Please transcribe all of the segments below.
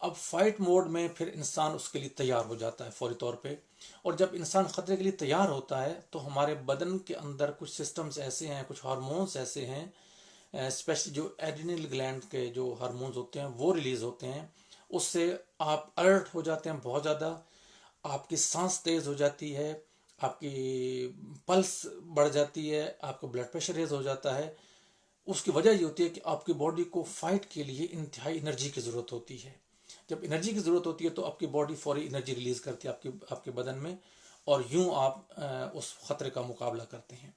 اب fight mood میں پھر انسان اس کے لیے تیار ہو جاتا ہے فوری طور پہ، اور جب انسان خطرے کے لیے تیار ہوتا ہے تو ہمارے بدن کے اندر کچھ سسٹمز ایسے ہیں، کچھ ہارمونز ایسے ہیں، اسپیشلی جو ایڈرینل گلینڈ کے جو ہارمونز ہوتے ہیں وہ ریلیز ہوتے ہیں. اس سے آپ الرٹ ہو جاتے ہیں بہت زیادہ، آپ کی سانس تیز ہو جاتی ہے، آپ کی پلس بڑھ جاتی ہے، آپ کا بلڈ پریشر ریز ہو جاتا ہے. اس کی وجہ یہ ہوتی ہے کہ آپ کی باڈی کو فائٹ کے لیے انتہائی انرجی کی ضرورت ہوتی ہے. جب انرجی کی ضرورت ہوتی ہے تو آپ کی باڈی فوری انرجی ریلیز کرتی ہے آپ کے بدن میں، اور یوں آپ اس خطرے کا مقابلہ کرتے ہیں.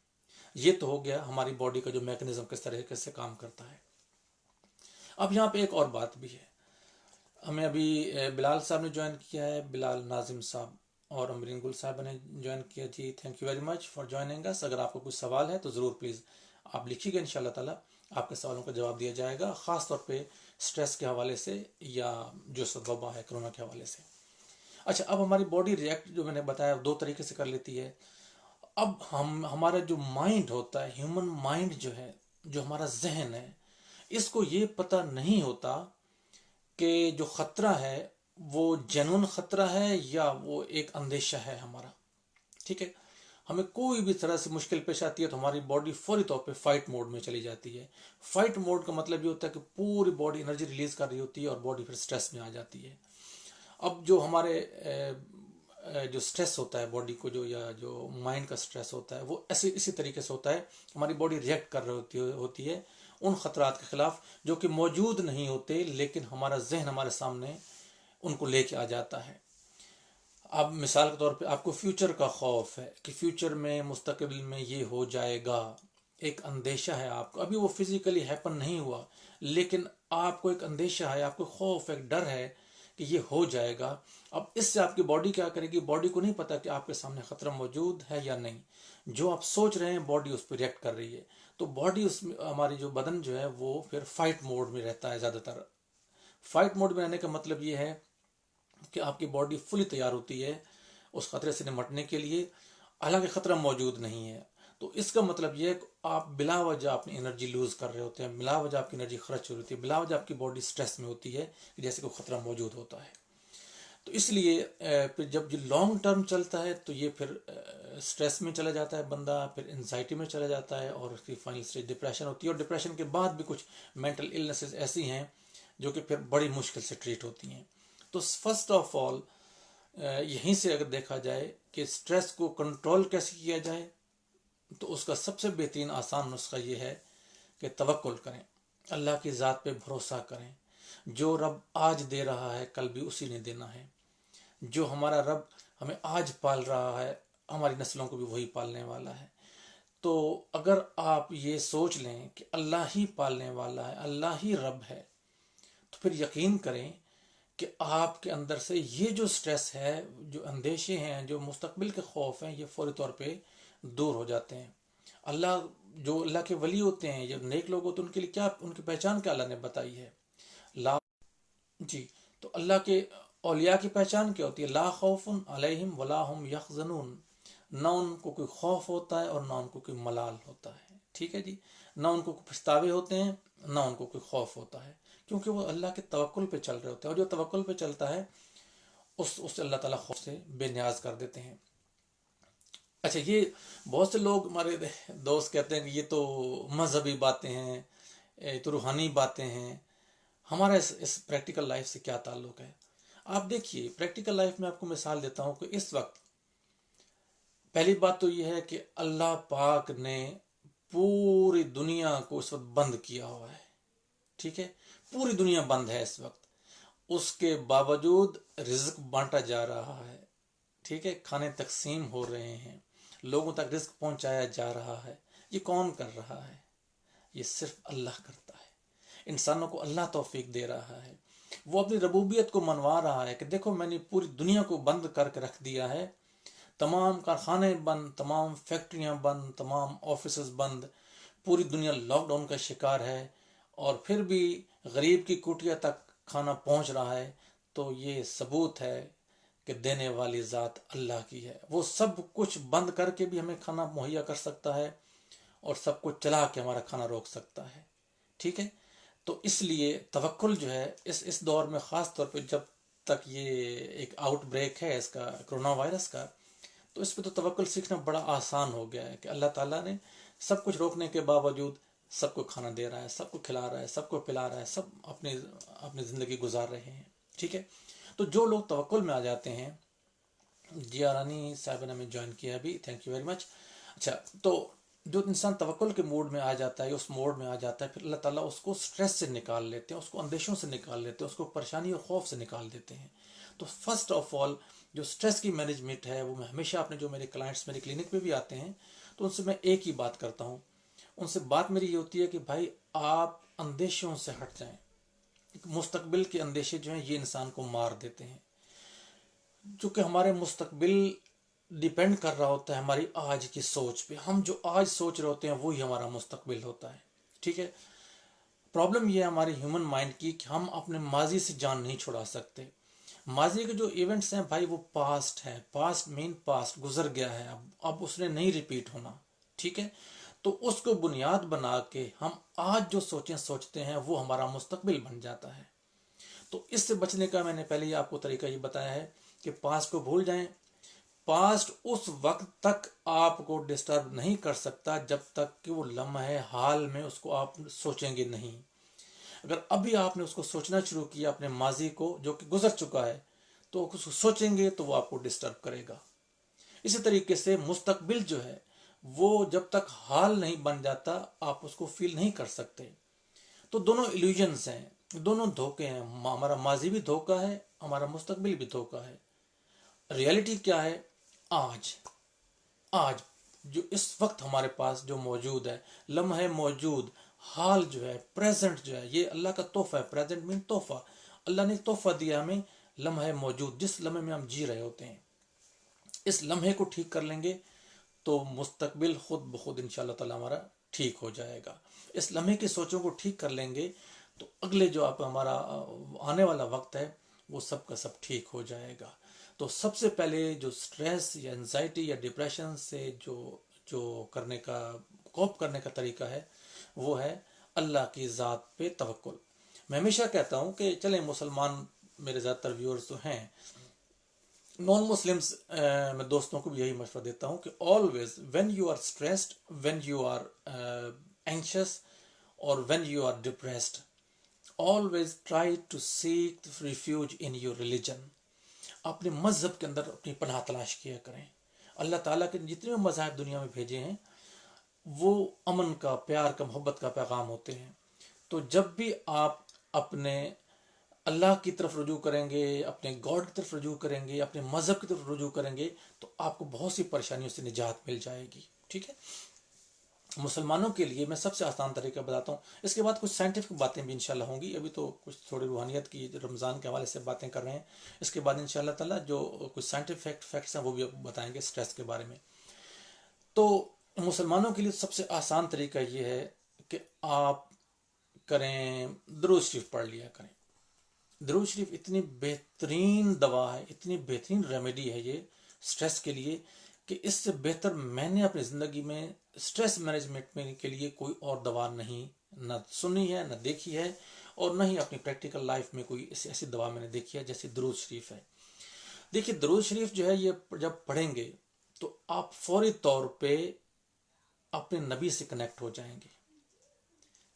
یہ تو ہو گیا ہماری باڈی کا جو میکنزم کس طرح سے کام کرتا ہے. اب یہاں پہ ایک اور بات بھی ہے. ہمیں ابھی بلال صاحب نے جوائن کیا ہے، بلال ناظم صاحب، اور امرین گل صاحب نے جوائن کیا. جی thank you very much for joining us. اگر آپ کو کچھ سوال ہے تو ضرور پلیز آپ لکھیے گا، انشاءاللہ تعالیٰ آپ کے سوالوں کا جواب دیا جائے گا، خاص طور پہ سٹریس کے حوالے سے یا جو وبا ہے کرونا کے حوالے سے. اچھا، اب ہماری باڈی ریئیکٹ جو میں نے بتایا دو طریقے سے کر لیتی ہے. اب ہمارا جو مائنڈ ہوتا ہے، ہیومن مائنڈ جو ہے، جو ہمارا ذہن ہے، اس کو یہ پتہ نہیں ہوتا کہ جو خطرہ ہے وہ جنون خطرہ ہے یا وہ ایک اندیشہ ہے ہمارا. ٹھیک ہے، ہمیں کوئی بھی طرح سے مشکل پیش آتی ہے تو ہماری باڈی فوری طور پہ فائٹ موڈ میں چلی جاتی ہے. فائٹ موڈ کا مطلب یہ ہوتا ہے کہ پوری باڈی انرجی ریلیز کر رہی ہوتی ہے اور باڈی پھر سٹریس میں آ جاتی ہے. اب جو ہمارے جو سٹریس ہوتا ہے باڈی کو، یا جو مائنڈ کا سٹریس ہوتا ہے، وہ اسی طریقے سے ہوتا ہے. ہماری باڈی ریئیکٹ کر رہی ہوتی ہے ان خطرات کے خلاف جو کہ موجود نہیں ہوتے، لیکن ہمارا ذہن ہمارے سامنے ان کو لے کے آ جاتا ہے. اب مثال کے طور پہ آپ کو فیوچر کا خوف ہے کہ فیوچر میں مستقبل میں یہ ہو جائے گا، ایک اندیشہ ہے آپ کو. ابھی وہ فزیکلی ہیپن نہیں ہوا لیکن آپ کو ایک اندیشہ ہے، آپ کو خوف، ایک ڈر ہے کہ یہ ہو جائے گا. اب اس سے آپ کی باڈی کیا کرے گی؟ باڈی کو نہیں پتا کہ آپ کے سامنے خطرہ موجود ہے یا نہیں. جو آپ سوچ رہے ہیں باڈی اس پہ ریئیکٹ کر رہی ہے. تو باڈی اس میں، ہماری جو بدن جو ہے وہ پھر فائٹ موڈ میں رہتا ہے زیادہ تر. فائٹ موڈ میں رہنے کا مطلب یہ ہے کہ آپ کی باڈی فلی تیار ہوتی ہے اس خطرے سے نمٹنے کے لیے، حالانکہ خطرہ موجود نہیں ہے. تو اس کا مطلب یہ ہے کہ آپ بلا وجہ اپنی انرجی لوز کر رہے ہوتے ہیں، بلا وجہ آپ کی انرجی خرچ ہو رہی ہوتی ہے، بلا وجہ آپ کی باڈی سٹریس میں ہوتی ہے کہ جیسے کوئی خطرہ موجود ہوتا ہے. تو اس لیے پھر جب یہ لانگ ٹرم چلتا ہے تو یہ پھر سٹریس میں چلا جاتا ہے بندہ، پھر انزائٹی میں چلا جاتا ہے، اور اس کی فائنل سٹیج ڈپریشن ہوتی ہے. اور ڈپریشن کے بعد بھی کچھ مینٹل النیسز ایسی ہیں جو کہ پھر بڑی مشکل سے ٹریٹ ہوتی ہیں. تو فرسٹ آف آل یہیں سے اگر دیکھا جائے کہ سٹریس کو کنٹرول کیسے کیا جائے، تو اس کا سب سے بہترین آسان نسخہ یہ ہے کہ توکل کریں، اللہ کی ذات پہ بھروسہ کریں. جو رب آج دے رہا ہے کل بھی اسی نے دینا ہے. جو ہمارا رب ہمیں آج پال رہا ہے ہماری نسلوں کو بھی وہی پالنے والا ہے. تو اگر آپ یہ سوچ لیں کہ اللہ ہی پالنے والا ہے، اللہ ہی رب ہے، تو پھر یقین کریں کہ آپ کے اندر سے یہ جو سٹریس ہے، جو اندیشے ہیں، جو مستقبل کے خوف ہیں، یہ فوری طور پہ دور ہو جاتے ہیں. جو اللہ کے ولی ہوتے ہیں یا نیک لوگ ہوتے ہیں، ان کے لیے کیا، ان کی پہچان کیا اللہ نے بتائی ہے؟ لا جی، تو اللہ کے اولیاء کی پہچان کیا ہوتی ہے؟ لا خوف علیہم ولا هم یحزنون. نہ ان کو کوئی خوف ہوتا ہے اور نہ ان کو کوئی ملال ہوتا ہے. ٹھیک ہے جی، نہ ان کو پچھتاوے ہوتے ہیں، نہ ان کو کوئی خوف ہوتا ہے، کیونکہ وہ اللہ کے توکل پہ چل رہے ہوتے ہیں. اور جو توکل پہ چلتا ہے اس سے اللہ تعالیٰ خوف سے بے نیاز کر دیتے ہیں. اچھا، یہ بہت سے لوگ ہمارے دوست کہتے ہیں کہ یہ تو مذہبی باتیں ہیں، یہ تو روحانی باتیں ہیں، ہمارا اس پریکٹیکل لائف سے کیا تعلق ہے؟ آپ دیکھیے، پریکٹیکل لائف میں آپ کو مثال دیتا ہوں کہ اس وقت پہلی بات تو یہ ہے کہ اللہ پاک نے پوری دنیا کو اس وقت بند کیا ہوا ہے. ٹھیک ہے، پوری دنیا بند ہے اس وقت، اس کے باوجود رزق بانٹا جا رہا ہے. ٹھیک ہے، کھانے تقسیم ہو رہے ہیں، لوگوں تک رزق پہنچایا جا رہا ہے. یہ کون کر رہا ہے؟ یہ صرف اللہ کرتا ہے. انسانوں کو اللہ توفیق دے رہا ہے. وہ اپنی ربوبیت کو منوا رہا ہے کہ دیکھو میں نے پوری دنیا کو بند کر کے رکھ دیا ہے، تمام کارخانے بند، تمام فیکٹریاں بند، تمام آفیسز بند، پوری دنیا لاک ڈاؤن کا شکار ہے، اور پھر بھی غریب کی کوٹیا تک کھانا پہنچ رہا ہے. تو یہ ثبوت ہے کہ دینے والی ذات اللہ کی ہے. وہ سب کچھ بند کر کے بھی ہمیں کھانا مہیا کر سکتا ہے اور سب کچھ چلا کے ہمارا کھانا روک سکتا ہے. ٹھیک ہے، تو اس لیے توکل جو ہے اس دور میں خاص طور پہ جب تک یہ ایک آؤٹ بریک ہے اس کا کرونا وائرس کا، تو اس پہ تو توکل سیکھنا بڑا آسان ہو گیا ہے کہ اللہ تعالیٰ نے سب کچھ روکنے کے باوجود سب کو کھانا دے رہا ہے، سب کو کھلا رہا ہے، سب کو پلا رہا ہے، سب اپنی زندگی گزار رہے ہیں. ٹھیک ہے، تو جو لوگ توکل میں آ جاتے ہیں، جی رانی صاحبہ نے ہمیں جوائن کیا ابھی، تھینک یو ویری مچ. اچھا، تو جو انسان توکل کے موڈ میں آ جاتا ہے، اس موڈ میں آ جاتا ہے، پھر اللہ تعالیٰ اس کو سٹریس سے نکال لیتے ہیں، اس کو اندیشوں سے نکال لیتے ہیں، اس کو پریشانی اور خوف سے نکال دیتے ہیں. تو فرسٹ آف آل جو سٹریس کی مینجمنٹ ہے، وہ میں ہمیشہ اپنے جو میرے کلائنٹس میرے کلینک پہ بھی آتے ہیں تو ان سے میں ایک ہی بات کرتا ہوں. ان سے بات میری یہ ہوتی ہے کہ بھائی آپ اندیشوں سے ہٹ جائیں. مستقبل کے اندیشے جو ہیں یہ انسان کو مار دیتے ہیں، چونکہ ہمارے مستقبل ڈیپینڈ کر رہا ہوتا ہے ہماری آج کی سوچ پہ. ہم جو آج سوچ رہے ہوتے ہیں وہی ہمارا مستقبل ہوتا ہے. ٹھیک ہے، پرابلم یہ ہے ہماری ہیومن مائنڈ کی کہ ہم اپنے ماضی سے جان نہیں چھڑا سکتے. ماضی کے جو ایونٹس ہیں بھائی وہ پاسٹ ہے، پاسٹ مین پاسٹ، گزر گیا ہے، اب اس نے نہیں ریپیٹ ہونا. ٹھیک ہے، تو اس کو بنیاد بنا کے ہم آج جو سوچتے ہیں وہ ہمارا مستقبل بن جاتا ہے. تو اس سے بچنے کا میں نے پہلے ہی آپ کو طریقہ یہ بتایا ہے کہ پاسٹ کو بھول جائیں. پاسٹ اس وقت تک آپ کو ڈسٹرب نہیں کر سکتا جب تک کہ وہ لمحے حال میں اس کو آپ سوچیں گے نہیں. اگر ابھی آپ نے اس کو سوچنا شروع کیا اپنے ماضی کو جو کہ گزر چکا ہے، تو اس کو سوچیں گے تو وہ آپ کو ڈسٹرب کرے گا. اسی طریقے سے مستقبل جو ہے وہ جب تک حال نہیں بن جاتا آپ اس کو فیل نہیں کر سکتے. تو دونوں ایلیوژنس ہیں، دونوں دھوکے ہیں. ہمارا ماضی بھی دھوکا ہے، ہمارا مستقبل بھی دھوکا ہے. ریئلٹی کیا ہے؟ آج جو اس وقت ہمارے پاس جو موجود ہے، لمحے موجود، حال جو ہے، پریزنٹ جو ہے، یہ اللہ کا تحفہ ہے. پریزنٹ مین تحفہ. اللہ نے تحفہ دیا ہمیں لمحے موجود، جس لمحے میں ہم جی رہے ہوتے ہیں. اس لمحے کو ٹھیک کر لیں گے تو مستقبل خود بخود انشاءاللہ تعالی ہمارا ٹھیک ہو جائے گا. اس لمحے کی سوچوں کو ٹھیک کر لیں گے تو اگلے جو آپ ہمارا آنے والا وقت ہے وہ سب کا سب ٹھیک ہو جائے گا. تو سب سے پہلے جو سٹریس یا انزائٹی یا ڈپریشن سے جو کرنے کا کوپ کرنے کا طریقہ ہے وہ ہے اللہ کی ذات پہ توکل. میں ہمیشہ کہتا ہوں کہ چلیں مسلمان میرے زیادہ تر ویورز تو ہیں، نان مسلمس میں دوستوں کو بھی یہی مشورہ دیتا ہوں کہ always when you are stressed, when you are anxious اور when you are depressed, always try to seek refuge in your religion. اپنے مذہب کے اندر اپنی پناہ تلاش کیا کریں. اللہ تعالیٰ کے جتنے مذاہب دنیا میں بھیجے ہیں وہ امن کا، پیار کا، محبت کا پیغام ہوتے ہیں. تو جب بھی آپ اپنے اللہ کی طرف رجوع کریں گے، اپنے گاڈ کی طرف رجوع کریں گے، اپنے مذہب کی طرف رجوع کریں گے تو آپ کو بہت سی پریشانیوں سے نجات مل جائے گی. ٹھیک ہے، مسلمانوں کے لیے میں سب سے آسان طریقہ بتاتا ہوں. اس کے بعد کچھ سائنٹیفک باتیں بھی انشاءاللہ ہوں گی. ابھی تو کچھ تھوڑی روحانیت کی رمضان کے حوالے سے باتیں کر رہے ہیں. اس کے بعد انشاءاللہ تعالیٰ جو کچھ سائنٹیفک فیکٹس ہیں وہ بھی بتائیں گے سٹریس کے بارے میں. تو مسلمانوں کے لیے سب سے آسان طریقہ یہ ہے کہ آپ کریں درود شریف پڑھ لیا کریں. درود شریف اتنی بہترین دوا ہے، اتنی بہترین ریمیڈی ہے یہ سٹریس کے لیے کہ اس سے بہتر میں نے اپنی زندگی میں سٹریس مینجمنٹ میں کے لیے کوئی اور دوا نہیں نہ سنی ہے، نہ دیکھی ہے، اور نہ ہی اپنی پریکٹیکل لائف میں کوئی ایسی دوا میں نے دیکھی ہے جیسے درود شریف ہے. دیکھیے درود شریف جو ہے یہ جب پڑھیں گے تو آپ فوری طور پہ اپنے نبی سے کنیکٹ ہو جائیں گے.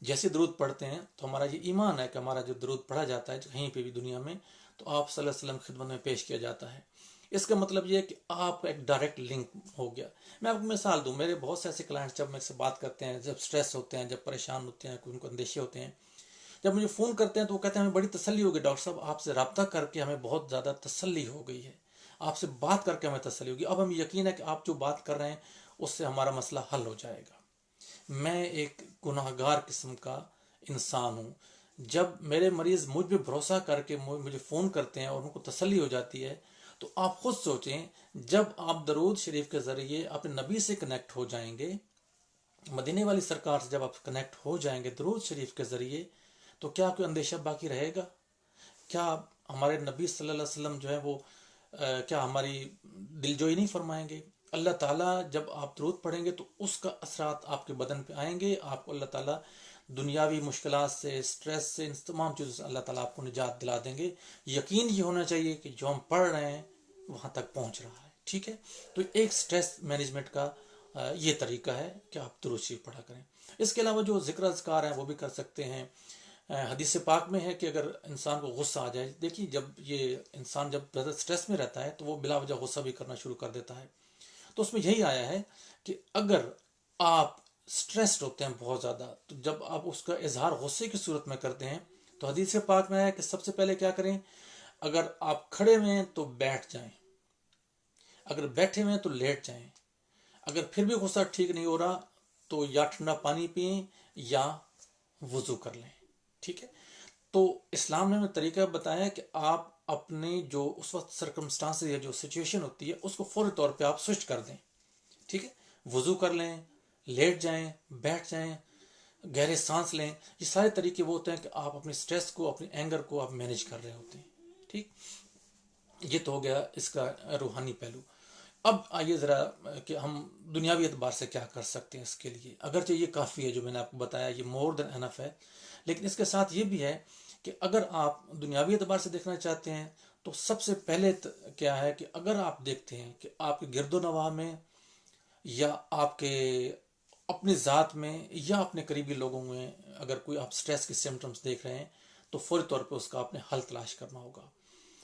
جیسے درود پڑھتے ہیں تو ہمارا یہ ایمان ہے کہ ہمارا جو درود پڑھا جاتا ہے کہیں پہ بھی دنیا میں تو آپ صلی اللہ علیہ وسلم خدمت میں پیش کیا جاتا ہے. اس کا مطلب یہ ہے کہ آپ کا ایک ڈائریکٹ لنک ہو گیا. میں آپ کو مثال دوں، میرے بہت سے ایسے کلائنٹس جب میرے سے بات کرتے ہیں، جب سٹریس ہوتے ہیں، جب پریشان ہوتے ہیں، ان کو اندیشے ہوتے ہیں، جب مجھے فون کرتے ہیں تو وہ کہتے ہیں ہمیں بڑی تسلی ہو گئی ڈاکٹر صاحب، آپ سے رابطہ کر کے ہمیں بہت زیادہ تسلی ہو گئی ہے، آپ سے بات کر کے ہمیں تسلی ہوگی، اب ہمیں یقین ہے کہ آپ جو بات کر رہے ہیں اس سے ہمارا مسئلہ حل ہو جائے گا. میں ایک گناہ گار قسم کا انسان ہوں. جب میرے مریض مجھ پہ بھروسہ کر کے مجھے فون کرتے ہیں اور ان کو تسلی ہو جاتی ہے تو آپ خود سوچیں، جب آپ درود شریف کے ذریعے اپنے نبی سے کنیکٹ ہو جائیں گے، مدینے والی سرکار سے جب آپ کنیکٹ ہو جائیں گے درود شریف کے ذریعے، تو کیا کوئی اندیشہ باقی رہے گا؟ کیا ہمارے نبی صلی اللہ علیہ وسلم جو ہے وہ کیا ہماری دلجوئی نہیں فرمائیں گے؟ اللہ تعالیٰ جب آپ درود پڑھیں گے تو اس کا اثرات آپ کے بدن پہ آئیں گے. آپ کو اللہ تعالیٰ دنیاوی مشکلات سے، اسٹریس سے، ان تمام چیزوں سے اللہ تعالیٰ آپ کو نجات دلا دیں گے. یقین یہ ہونا چاہیے کہ جو ہم پڑھ رہے ہیں وہاں تک پہنچ رہا ہے. ٹھیک ہے، تو ایک سٹریس مینجمنٹ کا یہ طریقہ ہے کہ آپ درود شریف پڑھا کریں. اس کے علاوہ جو ذکر اذکار ہیں وہ بھی کر سکتے ہیں. حدیث پاک میں ہے کہ اگر انسان کو غصہ آ جائے، دیکھیے جب یہ انسان جب زیادہ سٹریس میں رہتا ہے تو وہ بلا وجہ غصہ بھی کرنا شروع کر دیتا ہے. تو اس میں یہی آیا ہے کہ اگر آپ سٹریسڈ ہوتے ہیں بہت زیادہ، تو جب آپ اس کا اظہار غصے کی صورت میں کرتے ہیں تو حدیث پاک میں ہے کہ سب سے پہلے کیا کریں، اگر آپ کھڑے ہوئے ہیں تو بیٹھ جائیں، اگر بیٹھے ہوئے ہیں تو لیٹ جائیں، اگر پھر بھی غصہ ٹھیک نہیں ہو رہا تو یا ٹھنڈا پانی پئیں یا وضو کر لیں. ٹھیک ہے، تو اسلام نے ہمیں طریقہ بتایا کہ آپ اپنے جو اس وقت سرکمسٹانس یا جو سچویشن ہوتی ہے اس کو فوری طور پہ آپ سوئچ کر دیں. ٹھیک ہے، وضو کر لیں، لیٹ جائیں، بیٹھ جائیں، گہرے سانس لیں. یہ سارے طریقے وہ ہوتے ہیں کہ آپ اپنے سٹریس کو، اپنے اینگر کو آپ مینیج کر رہے ہوتے ہیں. ٹھیک، یہ تو ہو گیا اس کا روحانی پہلو. اب آئیے ذرا کہ ہم دنیاوی اعتبار سے کیا کر سکتے ہیں اس کے لیے. اگرچہ یہ کافی ہے جو میں نے آپ کو بتایا، یہ مور دین انف ہے، لیکن اس کے ساتھ یہ بھی ہے کہ اگر آپ دنیاوی اعتبار سے دیکھنا چاہتے ہیں تو سب سے پہلے کیا ہے کہ اگر آپ دیکھتے ہیں کہ آپ کے گرد و نواح میں یا آپ کے اپنی ذات میں یا اپنے قریبی لوگوں میں اگر کوئی آپ سٹریس کے سمٹمز دیکھ رہے ہیں تو فوری طور پہ اس کا آپ نے حل تلاش کرنا ہوگا.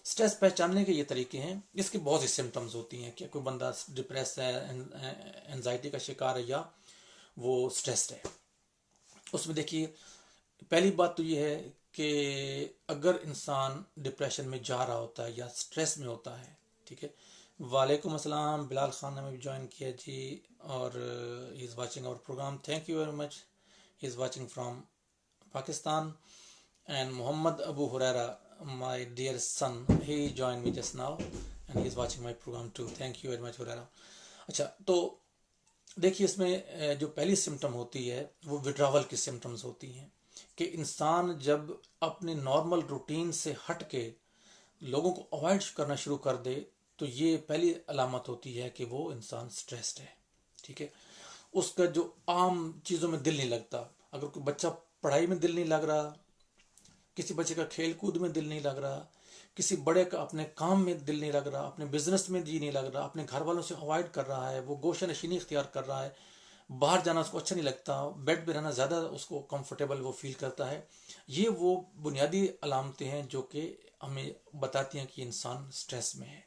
سٹریس پہچاننے کے یہ طریقے ہیں. اس کی بہت سی سمٹمز ہوتی ہیں کہ کوئی بندہ ڈپریس ہے، انزائٹی کا شکار ہے یا وہ سٹریسڈ ہے. اس میں دیکھیے پہلی بات تو یہ ہے کہ اگر انسان ڈپریشن میں جا رہا ہوتا ہے یا سٹریس میں ہوتا ہے. ٹھیک ہے، وعلیکم السلام، بلال خان نے بھی جوائن کیا جی، اور he is watching our program. Thank you very much. He is watching from Pakistan. And Muhammad Abu Huraira, my dear son, he joined me just now and he is watching my program too. Thank you very much حریرہ. اچھا، تو دیکھیے اس میں جو پہلی symptom ہوتی ہے وہ وڈراول کی سمٹمز ہوتی ہیں کہ انسان جب اپنے نارمل روٹین سے ہٹ کے لوگوں کو اوائڈ کرنا شروع کر دے تو یہ پہلی علامت ہوتی ہے کہ وہ انسان سٹریسڈ ہے. ٹھیک ہے، اس کا جو عام چیزوں میں دل نہیں لگتا. اگر کوئی بچہ پڑھائی میں دل نہیں لگ رہا، کسی بچے کا کھیل کود میں دل نہیں لگ رہا، کسی بڑے کا اپنے کام میں دل نہیں لگ رہا، اپنے بزنس میں جی نہیں لگ رہا، اپنے گھر والوں سے اوائڈ کر رہا ہے، وہ گوشہ نشینی اختیار کر رہا ہے، باہر جانا اس کو اچھا نہیں لگتا، بیڈ پہ رہنا زیادہ اس کو کمفرٹیبل وہ فیل کرتا ہے. یہ وہ بنیادی علامتیں ہیں جو کہ ہمیں بتاتی ہیں کہ انسان سٹریس میں ہے.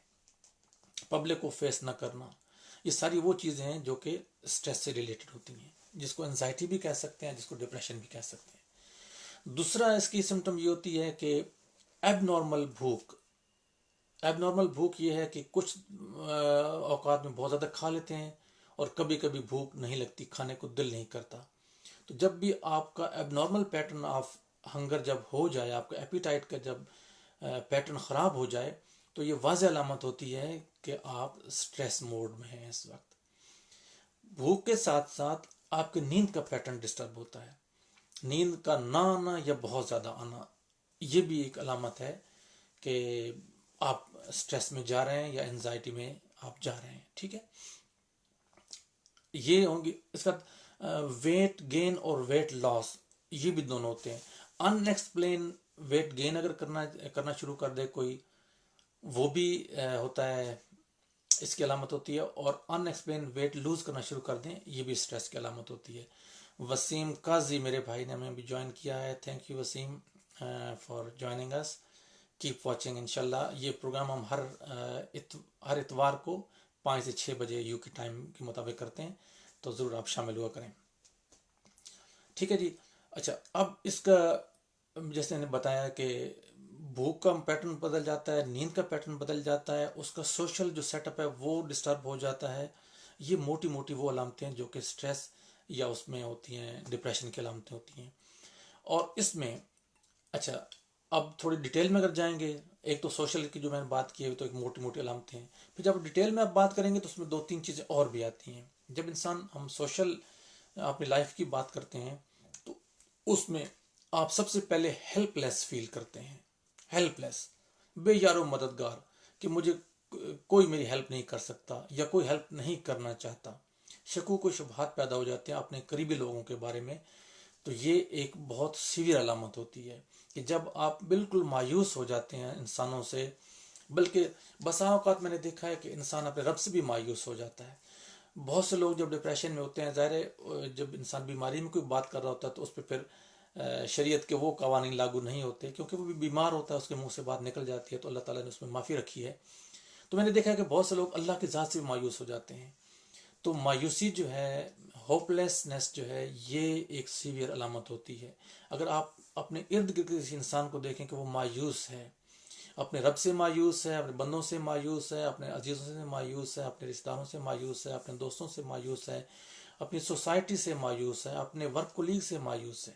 پبلک کو فیس نہ کرنا، یہ ساری وہ چیزیں ہیں جو کہ سٹریس سے ریلیٹڈ ہوتی ہیں، جس کو انزائٹی بھی کہہ سکتے ہیں، جس کو ڈپریشن بھی کہہ سکتے ہیں. دوسرا اس کی سمٹم یہ ہوتی ہے کہ ایب نارمل بھوک. ایب نارمل بھوک یہ ہے کہ کچھ اوقات میں بہت زیادہ کھا لیتے ہیں اور کبھی کبھی بھوک نہیں لگتی، کھانے کو دل نہیں کرتا. تو جب بھی آپ کا ایب نارمل پیٹرن آف ہنگر جب ہو جائے، آپ کا ایپیٹائٹ کا جب پیٹرن خراب ہو جائے تو یہ واضح علامت ہوتی ہے کہ آپ سٹریس موڈ میں ہیں اس وقت. بھوک کے ساتھ ساتھ آپ کے نیند کا پیٹرن ڈسٹرب ہوتا ہے. نیند کا نہ آنا یا بہت زیادہ آنا یہ بھی ایک علامت ہے کہ آپ سٹریس میں جا رہے ہیں یا انزائٹی میں آپ جا رہے ہیں. ٹھیک ہے، یہ ہوں گی. اس کا ویٹ گین اور ویٹ لاس یہ بھی دونوں ہوتے ہیں. ان ایکسپلین ویٹ گین اگر کرنا شروع کر دے کوئی، وہ بھی ہوتا ہے، اس کی علامت ہوتی ہے. اور ان ایکسپلین ویٹ لوز کرنا شروع کر دیں، یہ بھی سٹریس کی علامت ہوتی ہے. وسیم قاضی میرے بھائی نے ہمیں بھی جوائن کیا ہے. Thank you Waseem for joining us. Keep watching. انشاءاللہ یہ پروگرام ہم ہر اتوار کو 5 سے 6 بجے یو کے ٹائم کے مطابق کرتے ہیں، تو ضرور آپ شامل ہوا کریں. ٹھیک ہے جی. اچھا، اب اس کا جیسے میں نے بتایا کہ بھوک کا پیٹرن بدل جاتا ہے، نیند کا پیٹرن بدل جاتا ہے، اس کا سوشل جو سیٹ اپ ہے وہ ڈسٹرب ہو جاتا ہے. یہ موٹی موٹی وہ علامتیں جو کہ سٹریس یا اس میں ہوتی ہیں، ڈپریشن کی علامتیں ہوتی ہیں. اور اس میں اچھا اب تھوڑی ڈیٹیل میں اگر جائیں گے، ایک تو سوشل کی جو میں نے بات کی ہے تو ایک موٹی موٹی علامتیں ہیں. پھر جب ڈیٹیل میں آپ بات کریں گے تو اس میں 2-3 چیزیں اور بھی آتی ہیں. جب انسان ہم سوشل اپنی لائف کی بات کرتے ہیں تو اس میں آپ سب سے پہلے ہیلپ لیس فیل کرتے ہیں. ہیلپ لیس، بے یار و مددگار، کہ مجھے کوئی میری ہیلپ نہیں کر سکتا یا کوئی ہیلپ نہیں کرنا چاہتا، شکوک و شبہات پیدا ہو جاتے ہیں اپنے قریبی لوگوں کے بارے میں، تو یہ ایک بہت سیویئر علامت ہوتی ہے کہ جب آپ بالکل مایوس ہو جاتے ہیں انسانوں سے، بلکہ بسا اوقات میں نے دیکھا ہے کہ انسان اپنے رب سے بھی مایوس ہو جاتا ہے۔ بہت سے لوگ جب ڈپریشن میں ہوتے ہیں، ظاہر ہے جب انسان بیماری میں کوئی بات کر رہا ہوتا ہے تو اس پہ پھر شریعت کے وہ قوانین لاگو نہیں ہوتے، کیونکہ وہ بھی بیمار ہوتا ہے، اس کے منہ سے بات نکل جاتی ہے تو اللہ تعالیٰ نے اس میں معافی رکھی ہے۔ تو میں نے دیکھا ہے کہ بہت سے لوگ اللہ کی ذات سے بھی مایوس ہو جاتے ہیں۔ تو مایوسی جو ہے، ہوپ لیسنس جو ہے، یہ ایک سیویئر علامت ہوتی ہے۔ اگر آپ اپنے ارد گرد کسی انسان کو دیکھیں کہ وہ مایوس ہے، اپنے رب سے مایوس ہے، اپنے بندوں سے مایوس ہے، اپنے عزیزوں سے مایوس ہے، اپنے رشتہ داروں سے مایوس ہے، اپنے دوستوں سے مایوس ہے، اپنی سوسائٹی سے مایوس ہے، اپنے ورک کولیگ سے مایوس ہے،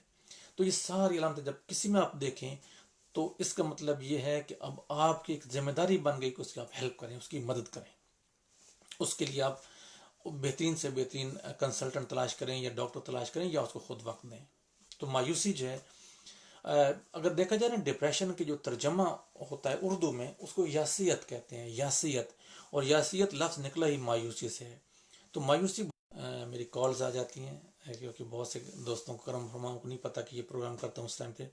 تو یہ ساری علامتیں جب کسی میں آپ دیکھیں تو اس کا مطلب یہ ہے کہ اب آپ کی ایک ذمہ داری بن گئی کہ اس کی آپ ہیلپ کریں، اس کی مدد کریں۔ اس کے لیے آپ بہترین سے بہترین کنسلٹنٹ تلاش کریں یا ڈاکٹر تلاش کریں یا اس کو خود وقت دیں۔ تو مایوسی جو ہے، اگر دیکھا جائے نا، ڈپریشن کی جو ترجمہ ہوتا ہے اردو میں، اس کو یاسیت کہتے ہیں، یاسیت، اور یاسیت لفظ نکلا ہی مایوسی سے ہے۔ تو مایوسی، میری کالز آ جاتی ہیں کیونکہ بہت سے دوستوں کو، کرم فرماؤں کو نہیں پتہ کہ یہ پروگرام کرتا ہوں اس ٹائم پہ،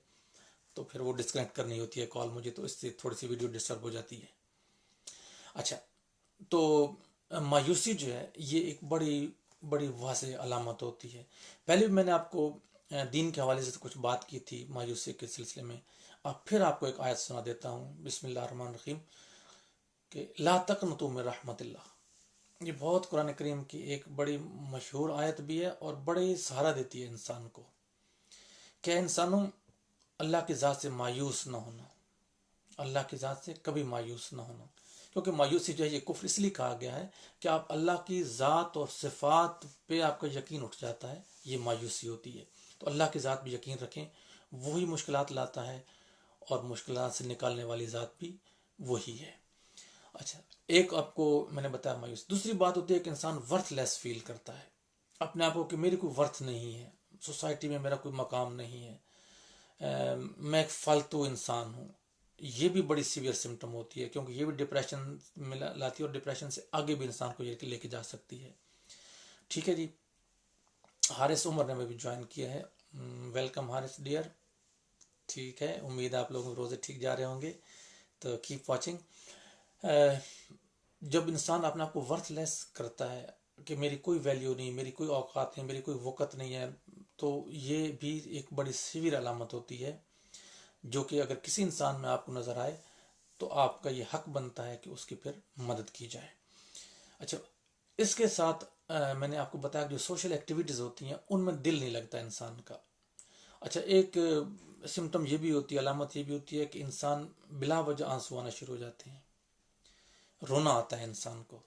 تو پھر وہ ڈسکنیکٹ کرنی ہوتی ہے کال مجھے، تو اس سے تھوڑی سی ویڈیو ڈسٹرب ہو جاتی ہے۔ اچھا، تو مایوسی جو ہے یہ ایک بڑی واضح علامت ہوتی ہے۔ پہلے بھی میں نے آپ کو دین کے حوالے سے کچھ بات کی تھی مایوسی کے سلسلے میں، اب پھر آپ کو ایک آیت سنا دیتا ہوں، بسم اللہ الرحمن الرحیم، کہ لا تقنطوا من رحمت اللہ۔ یہ بہت قرآن کریم کی ایک بڑی مشہور آیت بھی ہے اور بڑی سہارا دیتی ہے انسان کو کہ انسانوں، اللہ کی ذات سے مایوس نہ ہونا، اللہ کی ذات سے کبھی مایوس نہ ہونا، کیونکہ مایوسی جو ہے یہ کفر اس لیے کہا گیا ہے کہ آپ اللہ کی ذات اور صفات پہ آپ کا یقین اٹھ جاتا ہے، یہ مایوسی ہوتی ہے۔ تو اللہ کی ذات بھی یقین رکھیں، وہی مشکلات لاتا ہے اور مشکلات سے نکالنے والی ذات بھی وہی ہے۔ اچھا، ایک آپ کو میں نے بتایا مایوس۔ دوسری بات ہوتی ہے کہ انسان ورتھ لیس فیل کرتا ہے اپنے آپ کو، کہ میری کوئی ورتھ نہیں ہے، سوسائٹی میں میرا کوئی مقام نہیں ہے، میں ایک فالتو انسان ہوں۔ یہ بھی بڑی سیویئر سمٹم ہوتی ہے، کیونکہ یہ بھی ڈپریشن میں لاتی ہے اور ڈپریشن سے آگے بھی انسان کو یہ لے کے جا سکتی ہے۔ ٹھیک ہے جی، حارث عمر نے بھی جوائن کیا ہے، ویلکم حارث ڈیئر۔ ٹھیک ہے، امید ہے آپ لوگوں کے روزے ٹھیک جا رہے ہوں گے، تو کیپ واچنگ۔ جب انسان اپنے آپ کو ورتھ لیس کرتا ہے کہ میری کوئی ویلیو نہیں، میری کوئی اوقات نہیں، میری کوئی وقت نہیں ہے، تو یہ بھی ایک بڑی سیویئر علامت ہوتی ہے، جو کہ اگر کسی انسان میں آپ کو نظر آئے تو آپ کا یہ حق بنتا ہے کہ اس کی پھر مدد کی جائے۔ اچھا، اس کے ساتھ میں نے آپ کو بتایا کہ جو سوشل ایکٹیویٹیز ہوتی ہیں ان میں دل نہیں لگتا انسان کا۔ اچھا، ایک سمٹم یہ بھی ہوتی ہے، علامت یہ بھی ہوتی ہے کہ انسان بلا وجہ آنسو آنا شروع ہو جاتے ہیں، رونا آتا ہے انسان کو۔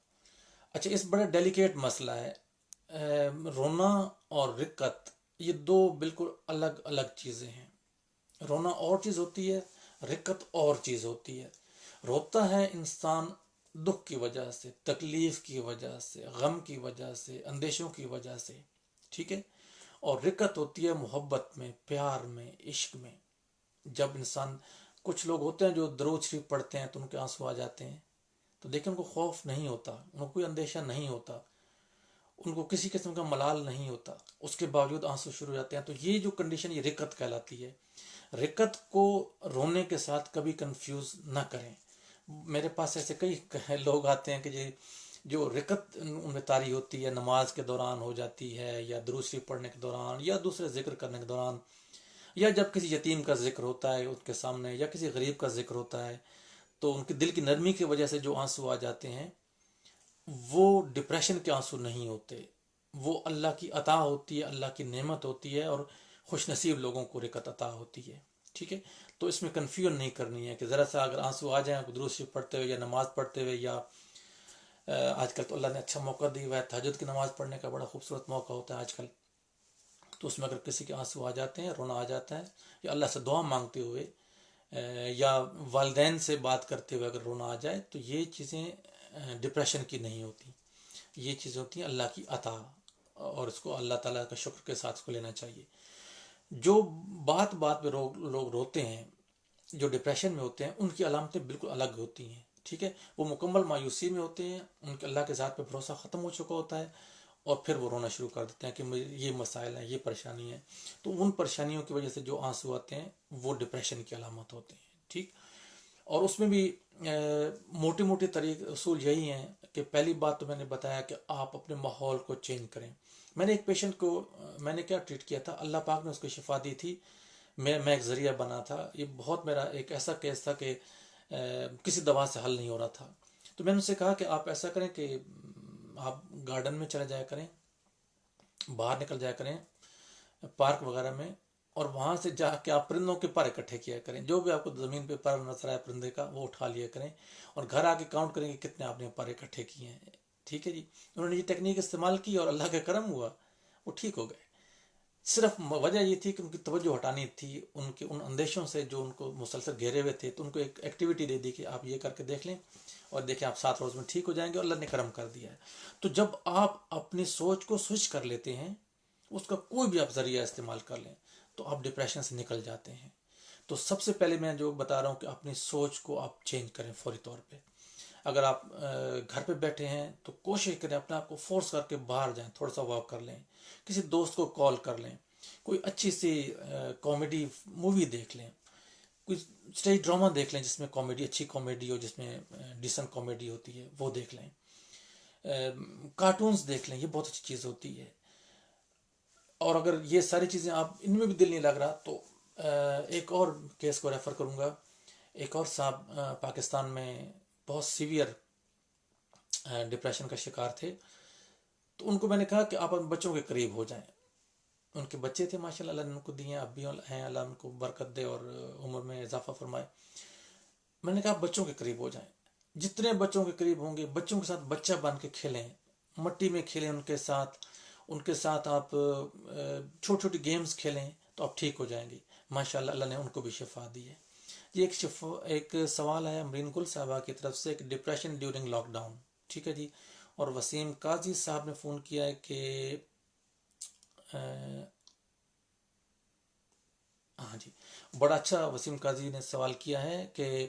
اچھا، اس بڑا ڈیلیکیٹ مسئلہ ہے، رونا اور رقت یہ دو بالکل الگ الگ چیزیں ہیں۔ رونا اور چیز ہوتی ہے، رقت اور چیز ہوتی ہے۔ روتا ہے انسان دکھ کی وجہ سے، تکلیف کی وجہ سے، غم کی وجہ سے، اندیشوں کی وجہ سے، ٹھیک ہے۔ اور رقت ہوتی ہے محبت میں، پیار میں، عشق میں۔ جب انسان، کچھ لوگ ہوتے ہیں جو درود شریف پڑھتے ہیں تو ان کے آنسو آ جاتے ہیں، تو دیکھیں ان کو خوف نہیں ہوتا، ان کو کوئی اندیشہ نہیں ہوتا، ان کو کسی قسم کا ملال نہیں ہوتا، اس کے باوجود آنسو شروع ہو جاتے ہیں۔ تو یہ جو کنڈیشن، یہ رقت کہلاتی ہے۔ رقت کو رونے کے ساتھ کبھی کنفیوز نہ کریں۔ میرے پاس ایسے کئی لوگ آتے ہیں کہ جو رقت ان میں طاری ہوتی ہے، نماز کے دوران ہو جاتی ہے، یا درود شریف پڑھنے کے دوران، یا دوسرے ذکر کرنے کے دوران، یا جب کسی یتیم کا ذکر ہوتا ہے ان کے سامنے، یا کسی غریب کا ذکر ہوتا ہے، تو ان کے دل کی نرمی کی وجہ سے جو آنسو آ جاتے ہیں، وہ ڈپریشن کے آنسو نہیں ہوتے، وہ اللہ کی عطا ہوتی ہے، اللہ کی نعمت ہوتی ہے، اور خوش نصیب لوگوں کو رقت عطا ہوتی ہے۔ ٹھیک ہے، تو اس میں کنفیوژن نہیں کرنی ہے کہ ذرا سا اگر آنسو آ جائیں درود شریف پڑھتے ہوئے یا نماز پڑھتے ہوئے، یا آج کل تو اللہ نے اچھا موقع دیا ہوا ہے، تہجد کی نماز پڑھنے کا بڑا خوبصورت موقع ہوتا ہے آج کل، تو اس میں اگر کسی کے آنسو آ جاتے ہیں، رونا آ جاتا ہے، یا اللہ سے دعا مانگتے ہوئے، یا والدین سے بات کرتے ہوئے اگر رونا آ جائے، تو یہ چیزیں ڈپریشن کی نہیں ہوتی، یہ چیزیں ہوتی ہیں اللہ کی عطا، اور اس کو اللہ تعالیٰ کا شکر کے ساتھ اس کو لینا چاہیے۔ جو بات پہ لوگ روتے ہیں، جو ڈپریشن میں ہوتے ہیں، ان کی علامتیں بالکل الگ ہوتی ہیں۔ ٹھیک ہے، وہ مکمل مایوسی میں ہوتے ہیں، ان کے اللہ کے ذات پہ بھروسہ ختم ہو چکا ہوتا ہے، اور پھر وہ رونا شروع کر دیتے ہیں کہ مجھے یہ مسائل ہیں، یہ پریشانی ہے. تو ان پریشانیوں کی وجہ سے جو آنسو آتے ہیں وہ ڈپریشن کی علامت ہوتے ہیں. ٹھیک. اور اس میں بھی موٹی موٹی طریقے اصول یہی ہیں کہ پہلی بات تو میں نے بتایا کہ آپ اپنے ماحول کو چینج کریں. میں نے ایک پیشنٹ کو میں نے کیا ٹریٹ کیا تھا، اللہ پاک نے اس کو شفا دی تھی، میں ایک ذریعہ بنا تھا. یہ بہت میرا ایک ایسا کیس تھا کہ کسی دوا سے حل نہیں ہو رہا تھا. تو میں نے ان سے کہا کہ آپ ایسا کریں کہ آپ گارڈن میں چلے جایا کریں، باہر نکل جایا کریں پارک وغیرہ میں، اور وہاں سے جا کے آپ پرندوں کے پر اکٹھے کیا کریں. جو بھی آپ کو زمین پہ پر نظر آئے پرندے کا وہ اٹھا لیا کریں، اور گھر آ کے کاؤنٹ کریں کہ کتنے آپ نے پر اکٹھے کیے ہیں. ٹھیک ہے جی. انہوں نے یہ ٹیکنیک استعمال کی اور اللہ کا کرم ہوا، وہ ٹھیک ہو گئے. صرف وجہ یہ تھی کہ ان کی توجہ ہٹانی تھی ان کے ان اندیشوں سے جو ان کو مسلسل گھیرے ہوئے تھے. تو ان کو ایک ایکٹیویٹی دے دی کہ آپ یہ کر کے دیکھ لیں، اور دیکھیں آپ 7 روز میں ٹھیک ہو جائیں گے، اور اللہ نے کرم کر دیا ہے. تو جب آپ اپنی سوچ کو سوئچ کر لیتے ہیں، اس کا کوئی بھی آپ ذریعہ استعمال کر لیں، تو آپ ڈپریشن سے نکل جاتے ہیں. تو سب سے پہلے میں جو بتا رہا ہوں کہ اپنی سوچ کو آپ چینج کریں فوری طور پہ. اگر آپ گھر پہ بیٹھے ہیں تو کوشش کریں اپنے آپ کو فورس کر کے باہر جائیں، تھوڑا سا واک کر لیں، کسی دوست کو کال کر لیں، کوئی اچھی سی کامیڈی مووی دیکھ لیں، کوئی اسٹیج ڈرامہ دیکھ لیں جس میں کامیڈی، اچھی کامیڈی ہو، جس میں ڈیسنٹ کامیڈی ہوتی ہے، وہ دیکھ لیں. کارٹونز دیکھ لیں، یہ بہت اچھی چیز ہوتی ہے. اور اگر یہ ساری چیزیں آپ ان میں بھی دل نہیں لگ رہا تو ایک اور کیس کو ریفر کروں گا. ایک اور صاحب پاکستان میں بہت سیویئر ڈپریشن کا شکار تھے. تو ان کو میں نے کہا کہ آپ بچوں کے قریب ہو جائیں. ان کے بچے تھے ماشاء اللہ نے ان کو دیے، اب بھی ہیں، اللہ ان کو برکت دے اور عمر میں اضافہ فرمائے. میں نے کہا بچوں کے قریب ہو جائیں، جتنے بچوں کے قریب ہوں گے بچوں کے ساتھ بچہ بن کے کھیلیں، مٹی میں کھیلیں ان کے ساتھ آپ چھوٹی چھوٹی گیمز کھیلیں تو آپ ٹھیک ہو جائیں گے. ماشاء اللہ اللہ نے ان کو بھی شفا دی ہے. یہ ایک سوال ہے امرین گل صاحبہ کی طرف سے کہ ڈپریشن ڈیورنگ لاک ڈاؤن. ٹھیک ہے جی. اور وسیم قاضی صاحب نے فون کیا ہے کہ ہاں جی، بڑا اچھا وسیم قاضی نے سوال کیا ہے کہ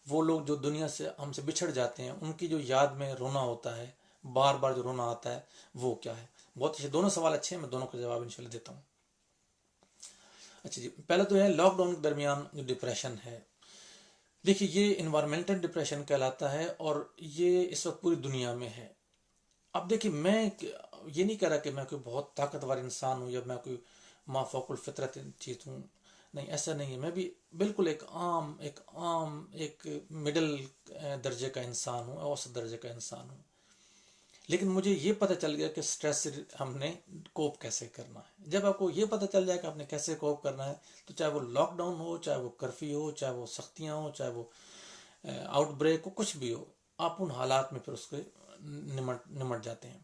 وہ لوگ جو دنیا سے ہم سے بچھڑ جاتے ہیں ان کی جو یاد میں رونا ہوتا ہے، بار بار جو رونا آتا ہے، وہ کیا ہے. بہت اچھے دونوں سوال اچھے ہیں، میں دونوں کا جواب انشاءاللہ دیتا ہوں. اچھا جی، پہلا تو ہے لاک ڈاؤن کے درمیان جو ڈپریشن ہے. دیکھیے یہ انوائرمنٹل ڈپریشن کہلاتا ہے، اور یہ اس وقت پوری دنیا میں ہے. اب دیکھیے میں یہ نہیں کہہ رہا کہ میں کوئی بہت طاقتور انسان ہوں یا میں کوئی مافوق الفطرت چیز ہوں، نہیں ایسا نہیں ہے. میں بھی بالکل ایک مڈل درجے کا انسان ہوں، اوسط درجے کا انسان ہوں. لیکن مجھے یہ پتہ چل گیا کہ سٹریس سے ہم نے کوپ کیسے کرنا ہے. جب آپ کو یہ پتہ چل جائے کہ آپ نے کیسے کوپ کرنا ہے، تو چاہے وہ لاک ڈاؤن ہو، چاہے وہ کرفیو ہو، چاہے وہ سختیاں ہوں، چاہے وہ آؤٹ بریک ہو، کچھ بھی ہو، آپ ان حالات میں پھر اس کے نمٹ جاتے ہیں.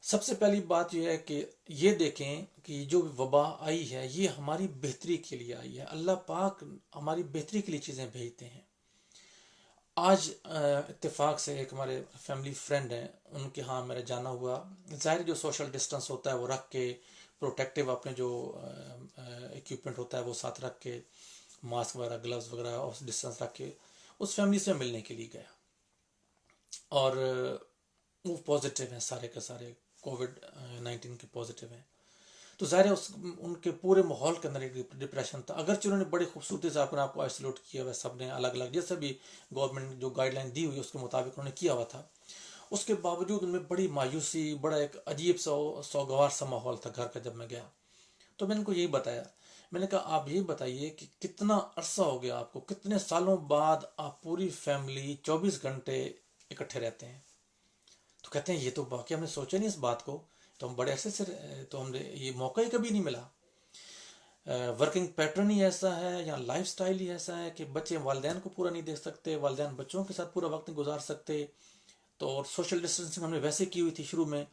سب سے پہلی بات یہ ہے کہ یہ دیکھیں کہ جو وبا آئی ہے یہ ہماری بہتری کے لیے آئی ہے. اللہ پاک ہماری بہتری کے لیے چیزیں بھیجتے ہیں. آج اتفاق سے ایک ہمارے فیملی فرینڈ ہیں، ان کے ہاں میرا جانا ہوا. ظاہر جو سوشل ڈسٹنس ہوتا ہے وہ رکھ کے، پروٹیکٹیو اپنے جو ایکوپمنٹ ہوتا ہے وہ ساتھ رکھ کے، ماسک وغیرہ، گلوز وغیرہ، اور ڈسٹنس رکھ کے اس فیملی سے ملنے کے لیے گیا. اور وہ پازیٹیو ہیں سارے کے سارے، کووڈ-19 کے پازیٹیو ہیں. تو ظاہر ہے ان کے پورے ماحول کے اندر ایک ڈپریشن تھا. اگرچہ انہوں نے بڑی خوبصورتی سے اپنے آپ کو آئسولیٹ کیا ہوا، سب نے الگ الگ جیسے بھی گورنمنٹ جو گائیڈ لائن دی ہوئی اس کے مطابق انہوں نے کیا ہوا تھا. اس کے باوجود ان میں بڑی مایوسی، بڑا ایک عجیب سا سوگوار سا ماحول تھا گھر کا. جب میں گیا تو میں نے ان کو یہی بتایا، میں نے کہا آپ یہ بتائیے کہ کتنا عرصہ ہو گیا آپ کو، کتنے سالوں بعد آپ پوری فیملی 24 گھنٹے اکٹھے رہتے ہیں. تو کہتے ہیں یہ تو باقی ہم نے سوچا نہیں اس بات کو، تو ہم بڑے عرصے سے تو ہم نے یہ موقع ہی کبھی نہیں ملا. ورکنگ پیٹرن ہی ایسا ہے یا لائف سٹائل ہی ایسا ہے کہ بچے والدین کو پورا نہیں دیکھ سکتے، والدین بچوں کے ساتھ پورا وقت نہیں گزار سکتے. تو اور سوشل ڈسٹینسنگ ہم نے ویسے کی ہوئی تھی شروع میں.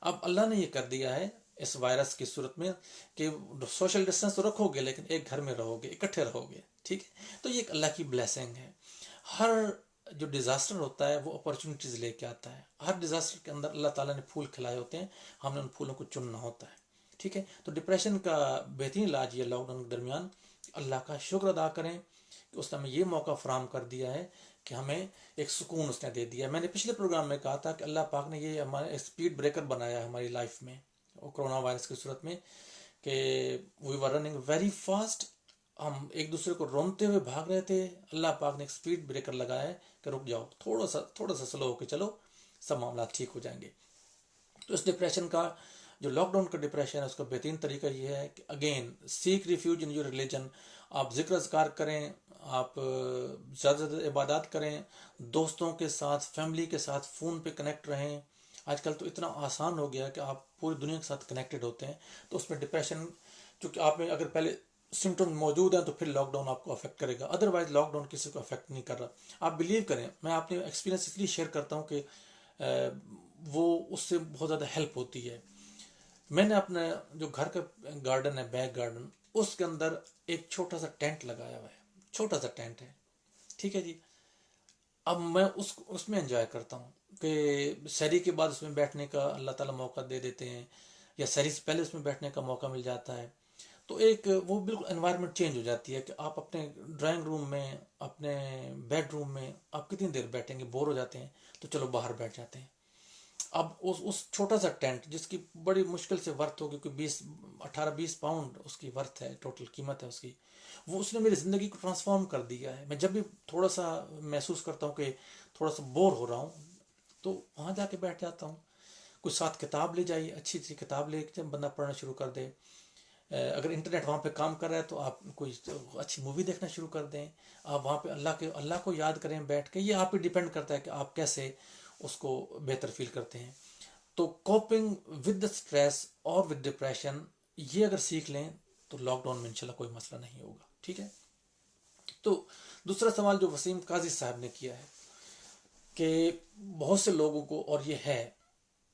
اب اللہ نے یہ کر دیا ہے اس وائرس کی صورت میں کہ سوشل ڈسٹینس تو رکھو گے لیکن ایک گھر میں رہو گے، اکٹھے رہو گے. ٹھیک ہے. تو یہ ایک اللہ کی بلیسنگ ہے. ہر جو ڈیزاسٹر ہوتا ہے وہ اپرچونیٹیز لے کے آتا ہے. ہر ڈیزاسٹر کے اندر اللہ تعالیٰ نے پھول کھلائے ہوتے ہیں، ہم نے ان پھولوں کو چننا ہوتا ہے. ٹھیک ہے. تو ڈپریشن کا بہترین علاج یہ لاک ڈاؤن کے درمیان اللہ کا شکر ادا کریں کہ اس نے ہمیں یہ موقع فراہم کر دیا ہے کہ ہمیں ایک سکون اس نے دے دیا. میں نے پچھلے پروگرام میں کہا تھا کہ اللہ پاک نے یہ ہمارا اسپیڈ بریکر بنایا ہے ہماری لائف میں کرونا وائرس کی صورت میں, کہ وی ور رننگ ویری فاسٹ, ہم ایک دوسرے کو روندتے ہوئے بھاگ رہے تھے. اللہ پاک نے ایک اسپیڈ بریکر لگایا ہے کہ رک جاؤ, تھوڑا سا سلو ہو کے چلو, سب معاملات ٹھیک ہو جائیں گے. تو اس ڈپریشن کا جو لاک ڈاؤن کا ڈپریشن ہے اس کا بہترین طریقہ یہ ہے کہ again seek refuge in your religion. آپ ذکر اذکار کریں, آپ زیادہ سے زیادہ عبادات کریں, دوستوں کے ساتھ فیملی کے ساتھ فون پہ کنیکٹ رہیں. آج کل تو اتنا آسان ہو گیا کہ آپ پوری دنیا کے ساتھ کنیکٹڈ ہوتے ہیں. تو اس میں ڈپریشن چونکہ آپ میں اگر پہلے سمٹم موجود ہیں تو پھر لاک ڈاؤن آپ کو افیکٹ کرے گا, ادروائز لاک ڈاؤن کسی کو افیکٹ نہیں کر رہا. آپ بلیو کریں, میں اپنے ایکسپیرینس اس لیے شیئر کرتا ہوں کہ وہ اس سے بہت زیادہ ہیلپ ہوتی ہے. میں نے اپنا جو گھر کا گارڈن ہے, بیک گارڈن, اس کے اندر ایک چھوٹا سا ٹینٹ لگایا ہوا ہے, چھوٹا سا ٹینٹ ہے, ٹھیک ہے جی. اب میں اس میں انجوائے کرتا ہوں کہ سحری کے بعد اس میں بیٹھنے کا اللہ تعالیٰ موقع دے دیتے ہیں, یا سحری سے پہلے اس میں بیٹھنے کا موقع مل جاتا ہے. تو ایک وہ بالکل انوائرمنٹ چینج ہو جاتی ہے کہ آپ اپنے ڈرائنگ روم میں, اپنے بیڈ روم میں آپ کتنی دیر بیٹھیں گے, بور ہو جاتے ہیں, تو چلو باہر بیٹھ جاتے ہیں. اب اس چھوٹا سا ٹینٹ جس کی بڑی مشکل سے ورتھ ہوگی, کیونکہ 18-20 پاؤنڈ اس کی ورتھ ہے, ٹوٹل قیمت ہے اس کی, وہ اس نے میری زندگی کو ٹرانسفارم کر دیا ہے. میں جب بھی تھوڑا سا محسوس کرتا ہوں کہ تھوڑا سا بور ہو رہا ہوں, تو وہاں جا کے بیٹھ جاتا ہوں. کچھ ساتھ کتاب لے جائیے, اچھی سی کتاب لے کے بندہ پڑھنا شروع کر دے. اگر انٹرنیٹ وہاں پہ کام کر رہا ہے تو آپ کوئی اچھی مووی دیکھنا شروع کر دیں. آپ وہاں پہ اللہ کو یاد کریں بیٹھ کے. یہ آپ پہ ڈیپینڈ کرتا ہے کہ آپ کیسے اس کو بہتر فیل کرتے ہیں. تو کوپنگ ود دا اسٹریس اور ود ڈپریشن, یہ اگر سیکھ لیں تو لاک ڈاؤن میں انشاءاللہ کوئی مسئلہ نہیں ہوگا, ٹھیک ہے. تو دوسرا سوال جو وسیم قاضی صاحب نے کیا ہے کہ بہت سے لوگوں کو, اور یہ ہے,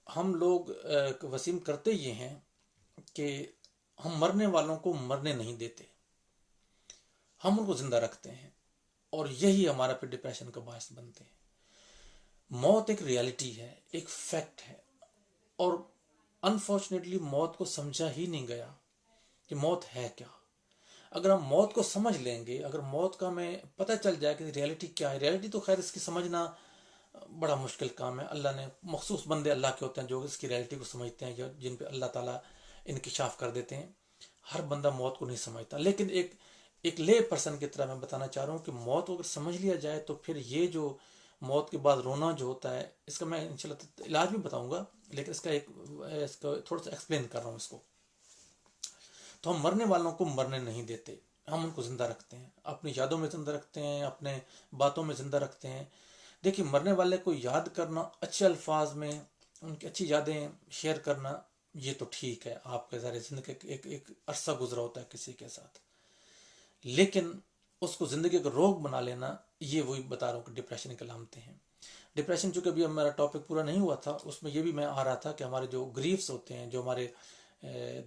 ہم لوگ وسیم کرتے یہ ہیں کہ ہم مرنے والوں کو مرنے نہیں دیتے, ہم ان کو زندہ رکھتے ہیں, اور یہی ہمارا پھر ڈپریشن کا باعث بنتے ہیں. موت ایک ریالٹی ہے, ایک فیکٹ ہے, اور انفارچونیٹلی موت کو سمجھا ہی نہیں گیا کہ موت ہے کیا. اگر ہم موت کو سمجھ لیں گے, اگر موت کا ہمیں پتہ چل جائے کہ ریالٹی کیا ہے, ریالٹی تو خیر اس کی سمجھنا بڑا مشکل کام ہے. اللہ نے مخصوص بندے اللہ کے ہوتے ہیں جو اس کی ریالٹی کو سمجھتے ہیں, جن پہ اللہ تعالیٰ انکشاف کر دیتے ہیں. ہر بندہ موت کو نہیں سمجھتا, لیکن ایک لے پرسن کی طرح میں بتانا چاہ رہا ہوں کہ موت کو اگر سمجھ لیا جائے تو پھر یہ جو موت کے بعد رونا جو ہوتا ہے, اس کا میں انشاءاللہ علاج بھی بتاؤں گا, لیکن اس کا تھوڑا سا ایکسپلین کر رہا ہوں اس کو. تو ہم مرنے والوں کو مرنے نہیں دیتے, ہم ان کو زندہ رکھتے ہیں, اپنی یادوں میں زندہ رکھتے ہیں, اپنے باتوں میں زندہ رکھتے ہیں. دیکھیے, مرنے والے کو یاد کرنا اچھے الفاظ میں, ان کی اچھی یادیں شیئر کرنا, یہ تو ٹھیک ہے, آپ کے ذریعے زندگی ایک عرصہ گزرا ہوتا ہے کسی کے ساتھ, لیکن اس کو زندگی کا روگ بنا لینا, یہ وہی بتا رہا ہوں کہ ڈپریشن کی علامتیں ہیں. ڈپریشن چونکہ ابھی ہمارا ٹاپک پورا نہیں ہوا تھا, اس میں یہ بھی میں آ رہا تھا کہ ہمارے جو گریفس ہوتے ہیں, جو ہمارے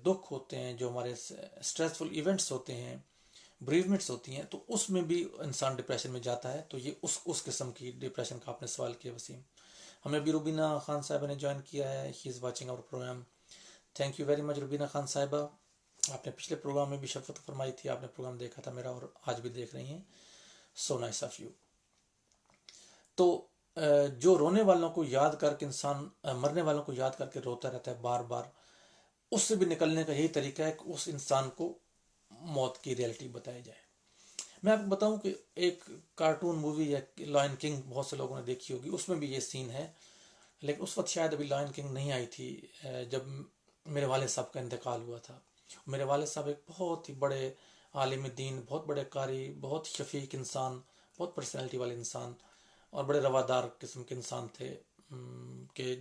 دکھ ہوتے ہیں, جو ہمارے اسٹریسفل ایونٹس ہوتے ہیں, بریومنٹس ہوتی ہیں, تو اس میں بھی انسان ڈپریشن میں جاتا ہے. تو یہ اس قسم کی ڈپریشن کا آپ نے سوال کیا وسیم. ہمیں ابھی روبینہ خان صاحبہ نے جوائن کیا ہے, he is watching our program. Thank you very much Rubina Khan sahiba. آپ نے پچھلے پروگرام میں بھی شفقت فرمائی تھی, آپ نے پروگرام دیکھا تھا میرا, اور آج بھی دیکھ رہی ہیں. So nice of you. تو جو رونے والوں کو یاد کر کے انسان مرنے والوں کو یاد کر کے روتا رہتا ہے بار بار, اس سے بھی نکلنے کا یہی طریقہ ہے کہ اس انسان کو موت کی ریالٹی بتائی جائے. میں آپ کو بتاؤں کہ ایک کارٹون مووی ہے لائن کنگ, بہت سے لوگوں نے دیکھی ہوگی, اس میں بھی یہ سین ہے, لیکن اس وقت شاید ابھی لائن کنگ نہیں آئی تھی جب میرے والد صاحب کا انتقال ہوا تھا. میرے والد صاحب ایک بہت ہی بڑے عالم دین, بہت بڑے قاری, بہت شفیق انسان, بہت پرسنالٹی والے انسان, اور بڑے روادار قسم کے انسان تھے کہ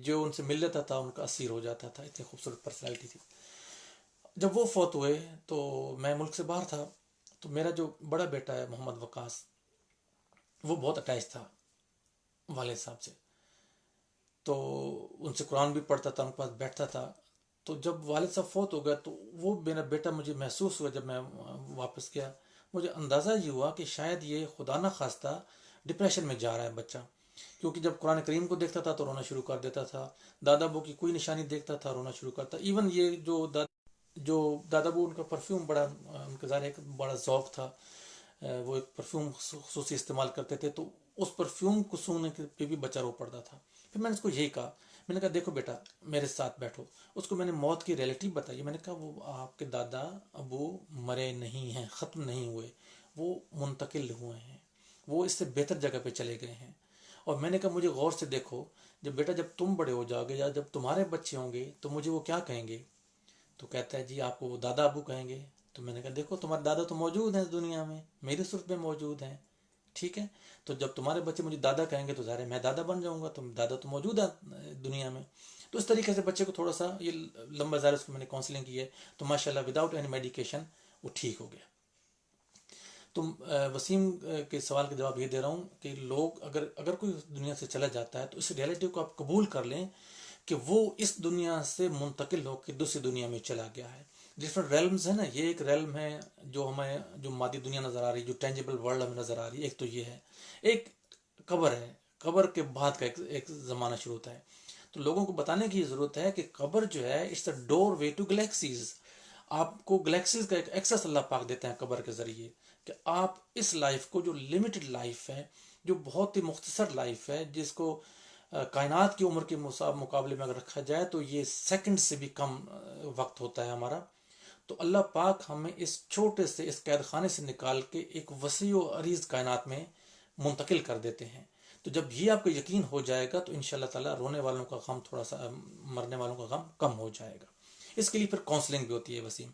جو ان سے مل لیتا تھا ان کا اسیر ہو جاتا تھا, اتنی خوبصورت پرسنالٹی تھی. جب وہ فوت ہوئے تو میں ملک سے باہر تھا, تو میرا جو بڑا بیٹا ہے محمد وقاص, وہ بہت اٹیچ تھا والد صاحب سے, تو ان سے قرآن بھی پڑھتا تھا, ان کے پاس بیٹھتا تھا. تو جب والد صاحب فوت ہو گیا تو وہ میرا بیٹا, مجھے محسوس ہوا جب میں واپس گیا, مجھے اندازہ یہ ہوا کہ شاید یہ خدا نہ خواستہ ڈپریشن میں جا رہا ہے بچہ, کیونکہ جب قرآن کریم کو دیکھتا تھا تو رونا شروع کر دیتا تھا, دادا ابو کی کوئی نشانی دیکھتا تھا رونا شروع کرتا. ایون یہ جو دادا ابو, ان کا پرفیوم بڑا, ان کا ظاہر ایک بڑا ذوق تھا, وہ ایک پرفیوم خصوصی استعمال کرتے تھے، تو اس پرفیوم کو سونگنے پہ بھی بچہ رو پڑتا تھا۔ پھر میں نے اس کو یہی کہا، میں نے کہا دیکھو بیٹا میرے ساتھ بیٹھو، اس کو میں نے موت کی ریئلٹی بتائی، میں نے کہا وہ آپ کے دادا ابو مرے نہیں ہیں، ختم نہیں ہوئے، وہ منتقل ہوئے ہیں، وہ اس سے بہتر جگہ پہ چلے گئے ہیں۔ اور میں نے کہا مجھے غور سے دیکھو، جب بیٹا جب تم بڑے ہو جاؤ گے یا جب تمہارے بچے ہوں گے تو مجھے وہ کیا کہیں گے؟ تو کہتا ہے جی آپ کو وہ دادا ابو کہیں گے۔ تو میں نے کہا دیکھو تمہارے دادا تو موجود ہیں اس دنیا میں، میری صورت میں موجود ہیں، ٹھیک ہے، تو جب تمہارے بچے مجھے دادا کہیں گے تو ظاہر ہے میں دادا بن جاؤں گا، تم دادا تو موجود ہے دنیا میں۔ تو اس طریقے سے بچے کو تھوڑا سا یہ لمبا ظاہر اس کو میں نے کاؤنسلنگ کی ہے، تو ماشاء اللہ وداؤٹ اینی میڈیکیشن وہ ٹھیک ہو گیا۔ تو وسیم کے سوال کا جواب یہ دے رہا ہوں کہ لوگ اگر کوئی دنیا سے چلا جاتا ہے تو اس ریئلٹی کو آپ قبول کر لیں کہ وہ اس دنیا سے منتقل ہو کے دوسری دنیا میں چلا گیا ہے۔ ڈفرنٹ ریلمز ہیں نا، یہ ایک ریلم ہے جو ہمیں جو مادی دنیا نظر آ رہی، جو ٹینجیبل ورلڈ ہمیں نظر آ رہی ہے، ایک تو یہ ہے، ایک قبر ہے، قبر کے بعد کا ایک زمانہ شروع ہوتا ہے۔ تو لوگوں کو بتانے کی ضرورت ہے کہ قبر جو ہے it's a doorway to galaxies, آپ کو گلیکسیز کا ایک ایکسس اللہ پاک دیتے ہیں قبر کے ذریعے، کہ آپ اس لائف کو جو لمیٹڈ لائف ہے، جو بہت ہی مختصر لائف ہے، جس کو کائنات کی عمر کے مقابلے میں اگر رکھا جائے تو یہ سیکنڈ سے بھی کم وقت ہوتا ہے ہمارا، تو اللہ پاک ہمیں اس چھوٹے سے اس قید خانے سے نکال کے ایک وسیع و عریض کائنات میں منتقل کر دیتے ہیں۔ تو جب یہ آپ کو یقین ہو جائے گا تو انشاءاللہ تعالی رونے والوں کا غم تھوڑا سا، مرنے والوں کا غم کم ہو جائے گا۔ اس کے لیے پھر کاؤنسلنگ بھی ہوتی ہے وسیم،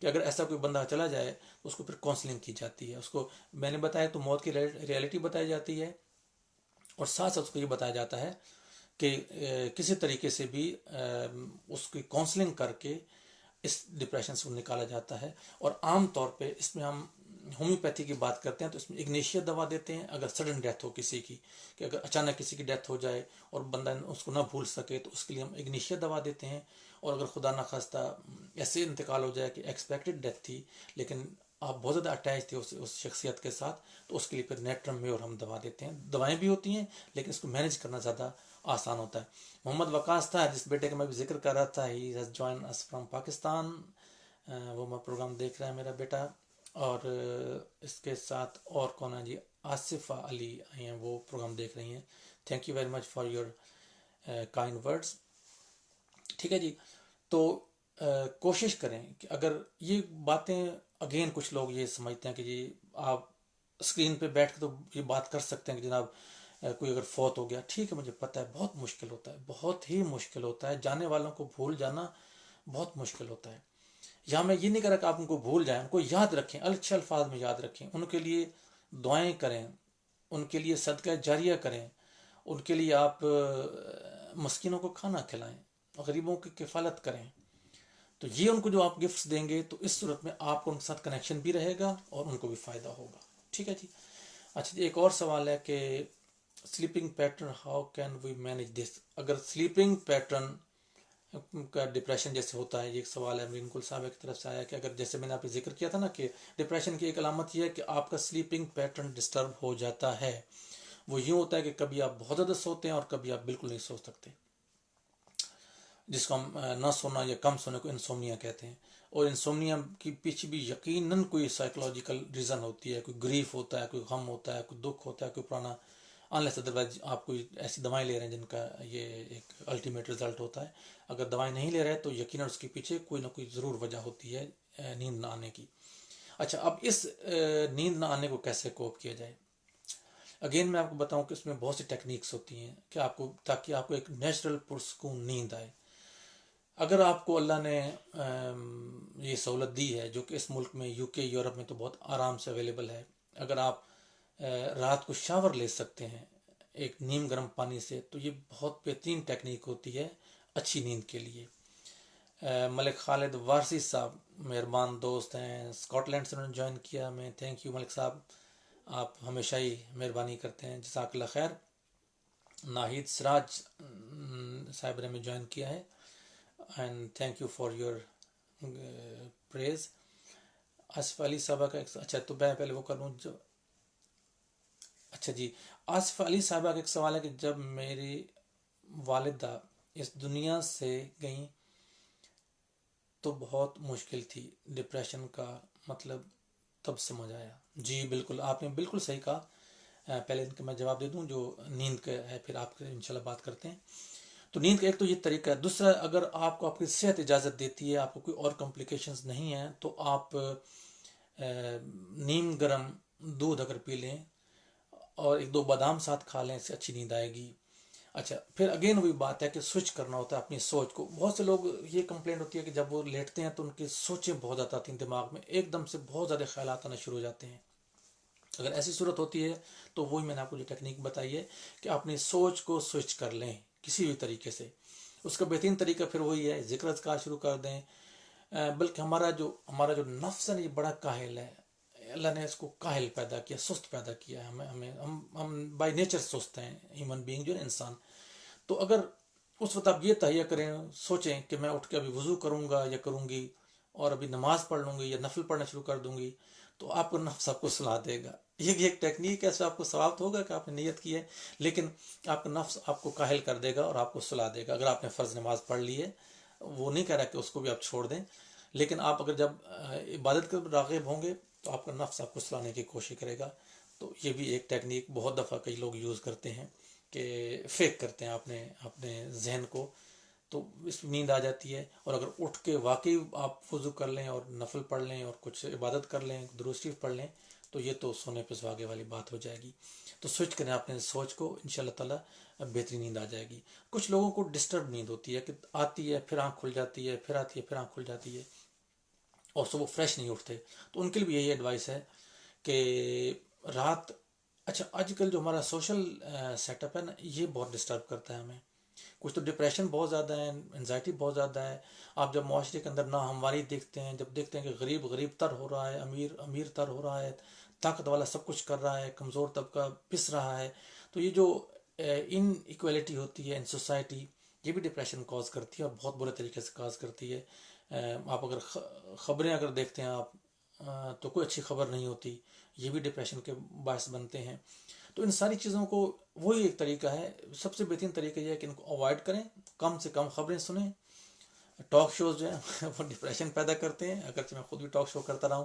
کہ اگر ایسا کوئی بندہ چلا جائے اس کو پھر کاؤنسلنگ کی جاتی ہے، اس کو میں نے بتایا تو موت کی ریئلٹی بتائی جاتی ہے، اور ساتھ ساتھ اس کو یہ بتایا جاتا ہے کہ کسی طریقے سے بھی اس کی کاؤنسلنگ کر کے اس ڈپریشن سے نکالا جاتا ہے۔ اور عام طور پہ اس میں ہم ہومیوپیتھی کی بات کرتے ہیں تو اس میں اگنیشیا دوا دیتے ہیں اگر سڈن ڈیتھ ہو کسی کی، کہ اگر اچانک کسی کی ڈیتھ ہو جائے اور بندہ اس کو نہ بھول سکے تو اس کے لیے ہم اگنیشیا دوا دیتے ہیں، اور اگر خدا نخواستہ ایسے انتقال ہو جائے کہ ایکسپیکٹڈ ڈیتھ تھی لیکن آپ بہت زیادہ اٹیچ تھے اس شخصیت کے ساتھ، تو اس کے لیے پھر نیٹرم میور ہم دوا دیتے ہیں۔ دوائیں بھی ہوتی ہیں لیکن اس کو مینیج کرنا زیادہ آسان ہوتا ہے۔ محمد وقاص تھا جس بیٹے کا میں بھی ذکر کر رہا تھا، he has join us from Pakistan, وہ میں پروگرام دیکھ رہا ہے میرا بیٹا۔ اور اس کے ساتھ اور کون ہے جی، آصفہ علی آئی ہیں، وہ پروگرام دیکھ رہی ہیں۔ Thank you very much for your kind words, ٹھیک ہے جی۔ تو کوشش کریں کہ اگر یہ باتیں، اگین کچھ لوگ یہ سمجھتے ہیں کہ جی آپ اسکرین پہ بیٹھ کے تو یہ بات کر سکتے ہیں کہ جناب کوئی اگر فوت ہو گیا، ٹھیک ہے مجھے پتہ ہے بہت مشکل ہوتا ہے، بہت ہی مشکل ہوتا ہے، جانے والوں کو بھول جانا بہت مشکل ہوتا ہے۔ یہاں میں یہ نہیں کر رہا کہ آپ ان کو بھول جائیں، ان کو یاد رکھیں، اچھے الفاظ میں یاد رکھیں، ان کے لیے دعائیں کریں، ان کے لیے صدقہ جاریہ کریں، ان کے لیے آپ مسکینوں کو کھانا کھلائیں، غریبوں کی کفالت کریں، تو یہ ان کو جو آپ گفٹس دیں گے تو اس صورت میں آپ کو ان کے ساتھ کنیکشن بھی رہے گا اور ان کو بھی فائدہ ہوگا، ٹھیک ہے جی۔ اچھا جی، ایک اور سوال ہے کہ sleeping pattern how can we manage this, اگر سلیپنگ پیٹرن کا ڈپریشن جیسے ہوتا ہے، یہ ایک سوال ہے امین گل صاحب کی طرف سے آیا کہ اگر جیسے میں نے آپ کو ذکر کیا تھا نا کہ ڈپریشن کی ایک علامت یہ ہے کہ آپ کا سلیپنگ پیٹرن ڈسٹرب ہو جاتا ہے، وہ یوں ہوتا ہے کہ کبھی آپ بہت زیادہ سوتے ہیں اور کبھی آپ بالکل نہیں سو سکتے، جس کو ہم نہ سونا یا کم سونے کو انسومنیا کہتے ہیں۔ اور انسومنیا کی پیچھے بھی یقیناً کوئی سائیکولوجیکل ریزن ہوتی ہے، کوئی گریف ہوتا ہے، کوئی غم ہوتا ہے، کوئی دکھ ہوتا ہے، کوئی پرانا، انلیس ادروائز آپ کوئی ایسی دوائیں لے رہے ہیں جن کا یہ ایک الٹیمیٹ رزلٹ ہوتا ہے۔ اگر دوائیں نہیں لے رہے تو یقیناً اس کے پیچھے کوئی نہ کوئی ضرور وجہ ہوتی ہے نیند نہ آنے کی۔ اچھا، اب اس نیند نہ آنے کو کیسے کوپ کیا جائے؟ اگین میں آپ کو بتاؤں کہ اس میں بہت سی ٹیکنیکس ہوتی ہیں کہ آپ کو، تاکہ آپ کو ایک نیچرل پرسکون نیند آئے۔ اگر آپ کو اللہ نے یہ سہولت دی ہے جو کہ اس ملک میں، یو کے، یورپ میں تو بہت آرام سے اویلیبل ہے، اگر آپ رات کو شاور لے سکتے ہیں ایک نیم گرم پانی سے، تو یہ بہت بہترین ٹیکنیک ہوتی ہے اچھی نیند کے لیے۔ ملک خالد وارسی صاحب مہربان دوست ہیں، اسکاٹ لینڈ سے انہوں نے جوائن کیا، میں تھینک یو ملک صاحب، آپ ہمیشہ ہی مہربانی کرتے ہیں، جزاک اللہ خیر۔ ناہید سراج صاحب نے ہمیں جوائن کیا ہے، and thank you for your praise. Asif Ali sahiba کا اچھا، تو میں پہلے وہ کر لوں جو، اچھا جی، آصف علی صاحبہ کا ایک سوال ہے کہ جب میری والدہ اس دنیا سے گئیں تو بہت مشکل تھی، ڈپریشن کا مطلب تب سمجھ آیا. جی بالکل، آپ نے بالکل صحیح کہا. پہلے ان کا میں جواب دے دوں جو نیند کا ہے، پھر آپ سے انشاءاللہ بات کرتے ہیں. تو نیند کا ایک تو یہ طریقہ ہے. دوسرا، اگر آپ کو آپ کی صحت اجازت دیتی ہے، آپ کو کوئی اور کمپلیکیشنز نہیں ہیں، تو آپ نیم گرم دودھ اگر پی لیں اور ایک دو بادام ساتھ کھا لیں، اس سے اچھی نیند آئے گی. اچھا، پھر اگین وہی بات ہے کہ سوئچ کرنا ہوتا ہے اپنی سوچ کو. بہت سے لوگ یہ کمپلینٹ ہوتی ہے کہ جب وہ لیٹتے ہیں تو ان کی سوچیں بہت زیادہ آتی ہیں دماغ میں، ایک دم سے بہت زیادہ خیالات آنا شروع ہو جاتے ہیں. اگر ایسی صورت ہوتی ہے تو وہی میں نے آپ کو جو ٹیکنیک بتائی ہے کہ اپنی سوچ کو سوئچ کر لیں کسی بھی طریقے سے. اس کا بہترین طریقہ پھر وہی ہے، ذکر اذکار شروع کر دیں. بلکہ ہمارا جو نفس ہے نا، یہ بڑا کاہل ہے. اللہ نے اس کو کاہل پیدا کیا، سست پیدا کیا ہے. ہم بائی نیچر سست ہیں، ہیومن بینگ جو ہے انسان. تو اگر اس وقت آپ یہ تہیہ کریں، سوچیں کہ میں اٹھ کے ابھی وضو کروں گا یا کروں گی اور ابھی نماز پڑھ لوں گی یا نفل پڑھنا شروع کر دوں گی، تو آپ کو نفس آپ کو صلاح دے گا. یہ ایک ٹیکنیک ہے، ایسا آپ کو ثواب ہوگا کہ آپ نے نیت کی ہے، لیکن آپ کا نفس آپ کو کاہل کر دے گا اور آپ کو صلاح دے گا. اگر آپ نے فرض نماز پڑھ لی ہے، وہ نہیں کہہ رہا کہ اس کو بھی آپ چھوڑ دیں، لیکن آپ اگر جب عبادت کے راغب ہوں گے تو آپ کا نفس آپ کو سلانے کی کوشش کرے گا. تو یہ بھی ایک ٹیکنیک بہت دفعہ کئی لوگ یوز کرتے ہیں کہ فیک کرتے ہیں اپنے ذہن کو، تو اس میں نیند آ جاتی ہے. اور اگر اٹھ کے واقعی آپ وضو کر لیں اور نفل پڑھ لیں اور کچھ عبادت کر لیں، درود شریف پڑھ لیں، تو یہ تو سونے پہ سہاگے والی بات ہو جائے گی. تو سوئچ کریں اپنے سوچ کو، انشاءاللہ تعالی بہترین نیند آ جائے گی. کچھ لوگوں کو ڈسٹرب نیند ہوتی ہے کہ آتی ہے پھر آنکھ کھل جاتی ہے، پھر آتی ہے پھر آنکھ کھل جاتی ہے، اور صبح فریش نہیں اٹھتے. تو ان کے لیے بھی یہی ایڈوائس ہے کہ رات، اچھا آج کل جو ہمارا سوشل سیٹ اپ ہے نا، یہ بہت ڈسٹرب کرتا ہے ہمیں. کچھ تو ڈپریشن بہت زیادہ ہے، انزائٹی بہت زیادہ ہے. آپ جب معاشرے کے اندر ناہمواری دیکھتے ہیں، جب دیکھتے ہیں کہ غریب غریب تر ہو رہا ہے، امیر امیر تر ہو رہا ہے، طاقت والا سب کچھ کر رہا ہے، کمزور طبقہ پس رہا ہے، تو یہ جو ان ایکویلٹی ہوتی ہے ان سوسائٹی، یہ بھی ڈپریشن کاز کرتی ہے اور بہت برے طریقے سے کاز کرتی ہے. آپ اگر خبریں اگر دیکھتے ہیں آپ، تو کوئی اچھی خبر نہیں ہوتی، یہ بھی ڈپریشن کے باعث بنتے ہیں. تو ان ساری چیزوں کو، وہی ایک طریقہ ہے، سب سے بہترین طریقہ یہ ہے کہ ان کو اوائڈ کریں، کم سے کم خبریں سنیں. ٹاک شوز جو ہیں وہ ڈپریشن پیدا کرتے ہیں، اگرچہ میں خود بھی ٹاک شو کرتا رہا ہوں،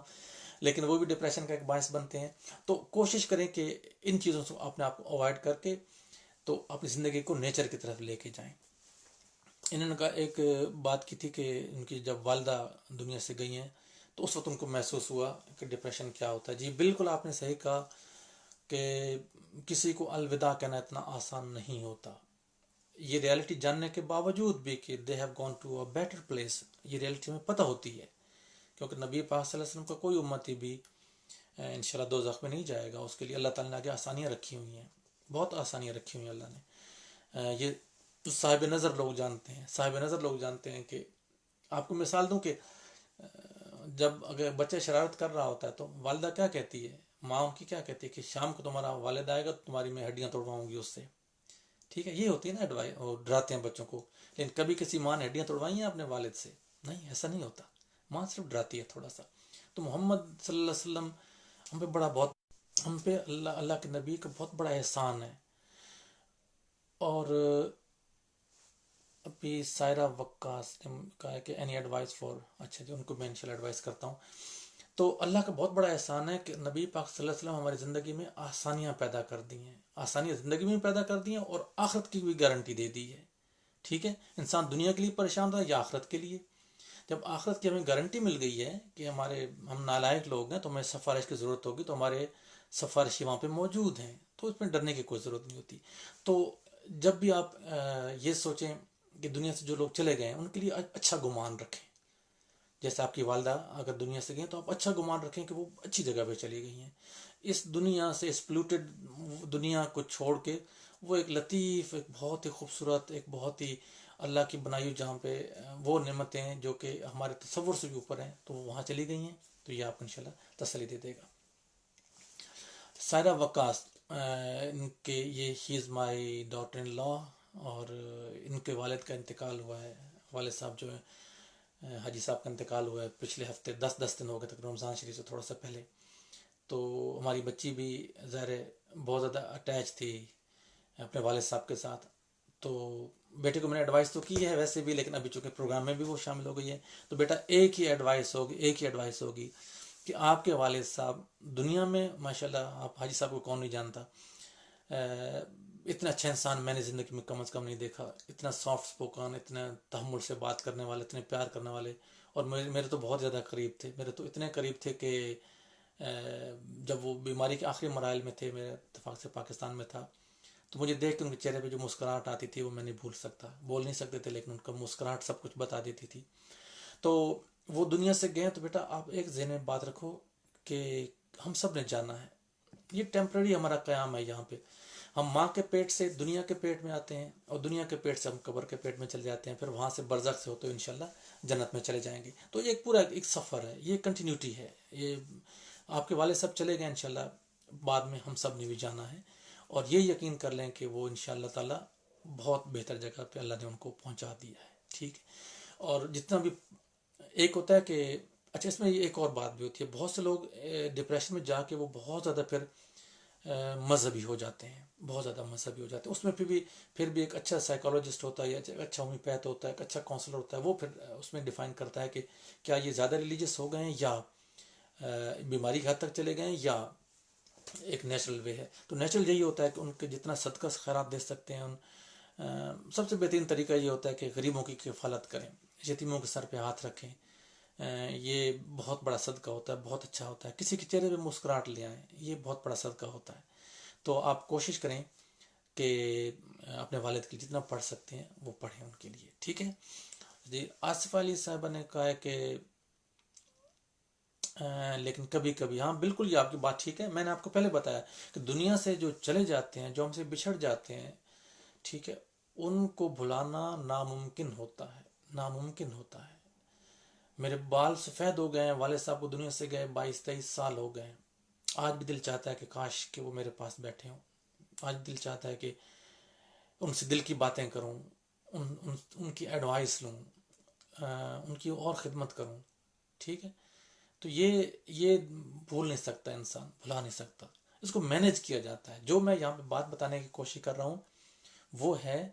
لیکن وہ بھی ڈپریشن کا ایک باعث بنتے ہیں. تو کوشش کریں کہ ان چیزوں سے اپنے آپ کو اوائڈ کر کے تو اپنی زندگی کو نیچر کی طرف لے کے جائیں. انہوں نے ایک بات کی تھی کہ ان کی جب والدہ دنیا سے گئی ہیں تو اس وقت ان کو محسوس ہوا کہ ڈپریشن کیا ہوتا ہے. جی بالکل آپ نے صحیح کہا کہ کسی کو الوداع کہنا اتنا آسان نہیں ہوتا. یہ ریالٹی جاننے کے باوجود بھی کہ they have gone to a better place, یہ ریالٹی میں پتہ ہوتی ہے، کیونکہ نبی پاک صلی اللہ علیہ وسلم کا کوئی امتی بھی انشاءاللہ دوزخ میں نہیں جائے گا. اس کے لیے اللہ تعالیٰ نے آگے آسانیاں رکھی ہوئی ہیں، بہت آسانیاں رکھی ہوئی ہیں اللہ نے. یہ صاحب نظر لوگ جانتے ہیں، صاحب نظر لوگ جانتے ہیں. کہ آپ کو مثال دوں کہ جب اگر بچہ شرارت کر رہا ہوتا ہے تو والدہ کیا کہتی ہے، ماں ان کی کیا کہتی ہے کہ شام کو تمہارا والد آئے گا تو تمہاری میں ہڈیاں توڑواؤں گی اس سے. ٹھیک ہے، یہ ہوتی ہے نا ایڈوائس، اور ڈراتے ہیں بچوں کو. لیکن کبھی کسی ماں نے ہڈیاں توڑوائی ہیں اپنے والد سے؟ نہیں، ایسا نہیں ہوتا. ماں صرف ڈراتی ہے تھوڑا سا. تو محمد صلی اللہ علیہ وسلم ہم پہ اللہ کے نبی کا بہت بڑا احسان ہے. اور ابھی سائرہ وقاص نے کہا ہے کہ اینی ایڈوائس فار، اچھا جی، ان کو میں انشاءاللہ ایڈوائس کرتا ہوں. تو اللہ کا بہت بڑا احسان ہے کہ نبی پاک صلی اللہ علیہ وسلم ہماری زندگی میں آسانیاں پیدا کر دی ہیں، آسانیاں زندگی میں پیدا کر دی ہیں اور آخرت کی بھی گارنٹی دے دی ہے. ٹھیک ہے، انسان دنیا کے لیے پریشان رہا یا آخرت کے لیے. جب آخرت کی ہمیں گارنٹی مل گئی ہے کہ ہم نالائق لوگ ہیں تو ہمیں سفارش کی ضرورت ہوگی، تو ہمارے سفارشی وہاں پہ موجود ہیں، تو اس میں ڈرنے کی کوئی ضرورت نہیں ہوتی. تو جب بھی آپ یہ سوچیں کہ دنیا سے جو لوگ چلے گئے ہیں ان کے لیے اچھا گمان رکھیں. جیسے آپ کی والدہ اگر دنیا سے گئی ہیں تو آپ اچھا گمان رکھیں کہ وہ اچھی جگہ پہ چلی گئی ہیں. اس دنیا سے، اس پلیوٹڈ دنیا کو چھوڑ کے وہ ایک لطیف، ایک بہت ہی خوبصورت، ایک بہت ہی اللہ کی بنائی ہوئی جہاں پہ وہ نعمتیں ہیں جو کہ ہمارے تصور سے بھی اوپر ہیں، تو وہ وہاں چلی گئی ہیں. تو یہ آپ کو انشاءاللہ تسلی دے دے گا. سائرہ وقاص، ان کے یہ ہی از مائی ڈاٹر ان لا، اور ان کے والد کا انتقال ہوا ہے. والد صاحب جو ہیں حاجی صاحب کا انتقال ہوا ہے پچھلے ہفتے، 10 دن ہو گئے تک، رمضان شریف سے تھوڑا سا پہلے. تو ہماری بچی بھی ظاہر بہت زیادہ اٹیچ تھی اپنے والد صاحب کے ساتھ. تو بیٹے کو میں نے ایڈوائس تو کی ہے ویسے بھی، لیکن ابھی چونکہ پروگرام میں بھی وہ شامل ہو گئی ہے، تو بیٹا ایک ہی ایڈوائس ہوگی کہ آپ کے والد صاحب دنیا میں ماشاءاللہ، آپ حاجی صاحب کو کون نہیں جانتا، اتنا اچھا انسان میں نے زندگی میں کم از کم نہیں دیکھا، اتنا سافٹ سپوکن، اتنا تحمل سے بات کرنے والے، اتنے پیار کرنے والے، اور میرے تو بہت زیادہ قریب تھے، میرے تو اتنے قریب تھے کہ جب وہ بیماری کے آخری مراحل میں تھے، میرے اتفاق سے پاکستان میں تھا، تو مجھے دیکھ کے ان کے چہرے پہ جو مسکراہٹ آتی تھی وہ میں نہیں بھول سکتا، بول نہیں سکتے تھے لیکن ان کا مسکراہٹ سب کچھ بتا دیتی تھی. تو وہ دنیا سے گئے تو بیٹا آپ ایک ذہن میں بات رکھو کہ ہم سب نے جانا ہے، یہ ٹیمپرری ہمارا قیام ہے یہاں پہ. ہم ماں کے پیٹ سے دنیا کے پیٹ میں آتے ہیں، اور دنیا کے پیٹ سے ہم قبر کے پیٹ میں چلے جاتے ہیں، پھر وہاں سے برزخ سے ہوتے ہوئے انشاءاللہ جنت میں چلے جائیں گے. تو یہ ایک پورا ایک سفر ہے، یہ کنٹینیوٹی ہے. یہ آپ کے والد صاحب چلے گئے انشاءاللہ، بعد میں ہم سب نے بھی جانا ہے، اور یہ یقین کر لیں کہ وہ انشاءاللہ تعالی بہت بہتر جگہ پہ اللہ نے ان کو پہنچا دیا ہے. ٹھیک ہے. اور جتنا بھی ایک ہوتا ہے کہ اچھا، اس میں یہ ایک اور بات بھی ہوتی ہے، بہت سے لوگ ڈپریشن میں جا کے وہ بہت زیادہ پھر مذہبی ہو جاتے ہیں، بہت زیادہ مذہبی ہو جاتے ہیں. اس میں پھر بھی ایک اچھا سائیکالوجسٹ ہوتا ہے، یا ایک اچھا ہومیوپیتھ ہوتا ہے، ایک اچھا کاؤنسلر ہوتا ہے، وہ پھر اس میں ڈیفائن کرتا ہے کہ کیا یہ زیادہ ریلیجس ہو گئے ہیں، یا بیماری کی حد تک چلے گئے ہیں، یا ایک نیچرل وے ہے. تو نیچرل یہی ہوتا ہے کہ ان کے جتنا صدقہ خیرات دے سکتے ہیں، سب سے بہترین طریقہ یہ ہوتا ہے کہ غریبوں کی کفالت کریں، یتیموں کے سر پہ ہاتھ رکھیں. یہ بہت بڑا صدقہ ہوتا ہے، بہت اچھا ہوتا ہے. کسی کے چہرے پہ مسکراہٹ لے آئیں، یہ بہت بڑا صدقہ ہوتا ہے. تو آپ کوشش کریں کہ اپنے والد کے جتنا پڑھ سکتے ہیں وہ پڑھیں ان کے لیے. ٹھیک ہے جی. آصفہ علی صاحبہ نے کہا ہے کہ لیکن کبھی کبھی، ہاں بالکل یہ آپ کی بات ٹھیک ہے. میں نے آپ کو پہلے بتایا کہ دنیا سے جو چلے جاتے ہیں، جو ہم سے بچھڑ جاتے ہیں، ٹھیک ہے، ان کو بھلانا ناممکن ہوتا ہے، ناممکن ہوتا ہے. میرے بال سفید ہو گئے ہیں، والد صاحب کو دنیا سے گئے 22-23 سال ہو گئے. آج بھی دل چاہتا ہے کہ کاش کہ وہ میرے پاس بیٹھے ہوں. آج دل چاہتا ہے کہ ان سے دل کی باتیں کروں، ان کی ایڈوائس لوں، ان کی اور خدمت کروں. ٹھیک ہے. تو یہ بھول نہیں سکتا انسان، بھلا نہیں سکتا. اس کو مینیج کیا جاتا ہے. جو میں یہاں پہ بات بتانے کی کوشش کر رہا ہوں وہ ہے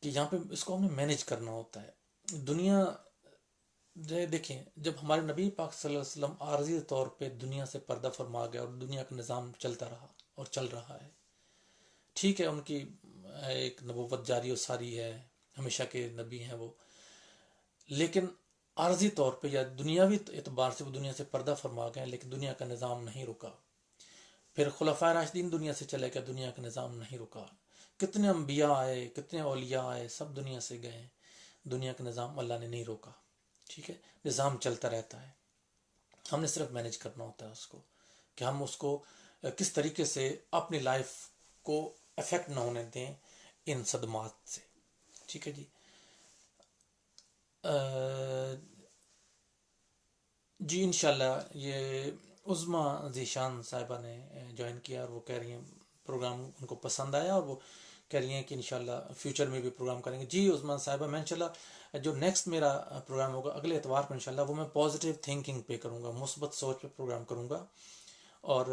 کہ یہاں پہ اس کو ہم نے مینیج کرنا ہوتا ہے. دنیا دیکھیں، جب ہمارے نبی پاک صلی اللہ علیہ وسلم عارضی طور پہ دنیا سے پردہ فرما گیا اور دنیا کا نظام چلتا رہا اور چل رہا ہے، ٹھیک ہے، ان کی ایک نبوت جاری و ساری ہے، ہمیشہ کے نبی ہیں وہ، لیکن عارضی طور پہ یا دنیاوی اعتبار سے وہ دنیا سے پردہ فرما گئے، لیکن دنیا کا نظام نہیں رکا. پھر خلفائے راشدین دنیا سے چلے گئے، دنیا کا نظام نہیں رکا. کتنے انبیاء آئے، کتنے اولیاء آئے، سب دنیا سے گئے، دنیا کا نظام اللہ نے نہیں روکا. ٹھیک ہے. نظام چلتا رہتا ہے. ہم نے صرف مینیج کرنا ہوتا ہے اس کو، کہ ہم اس کو کس طریقے سے اپنی لائف کو افیکٹ نہ ہونے دیں ان صدمات سے. ٹھیک ہے جی. جی انشاءاللہ یہ عظما ذیشان صاحبہ نے جوائن کیا، اور وہ کہہ رہی ہیں پروگرام ان کو پسند آیا، اور وہ کہہ رہی ہیں کہ انشاءاللہ فیوچر میں بھی پروگرام کریں گے. جی عظما صاحبہ، میں انشاءاللہ جو نیکسٹ میرا پروگرام ہوگا اگلے اتوار کو انشاءاللہ، وہ میں پازیٹیو تھنکنگ پہ کروں گا، مثبت سوچ پہ پروگرام کروں گا. اور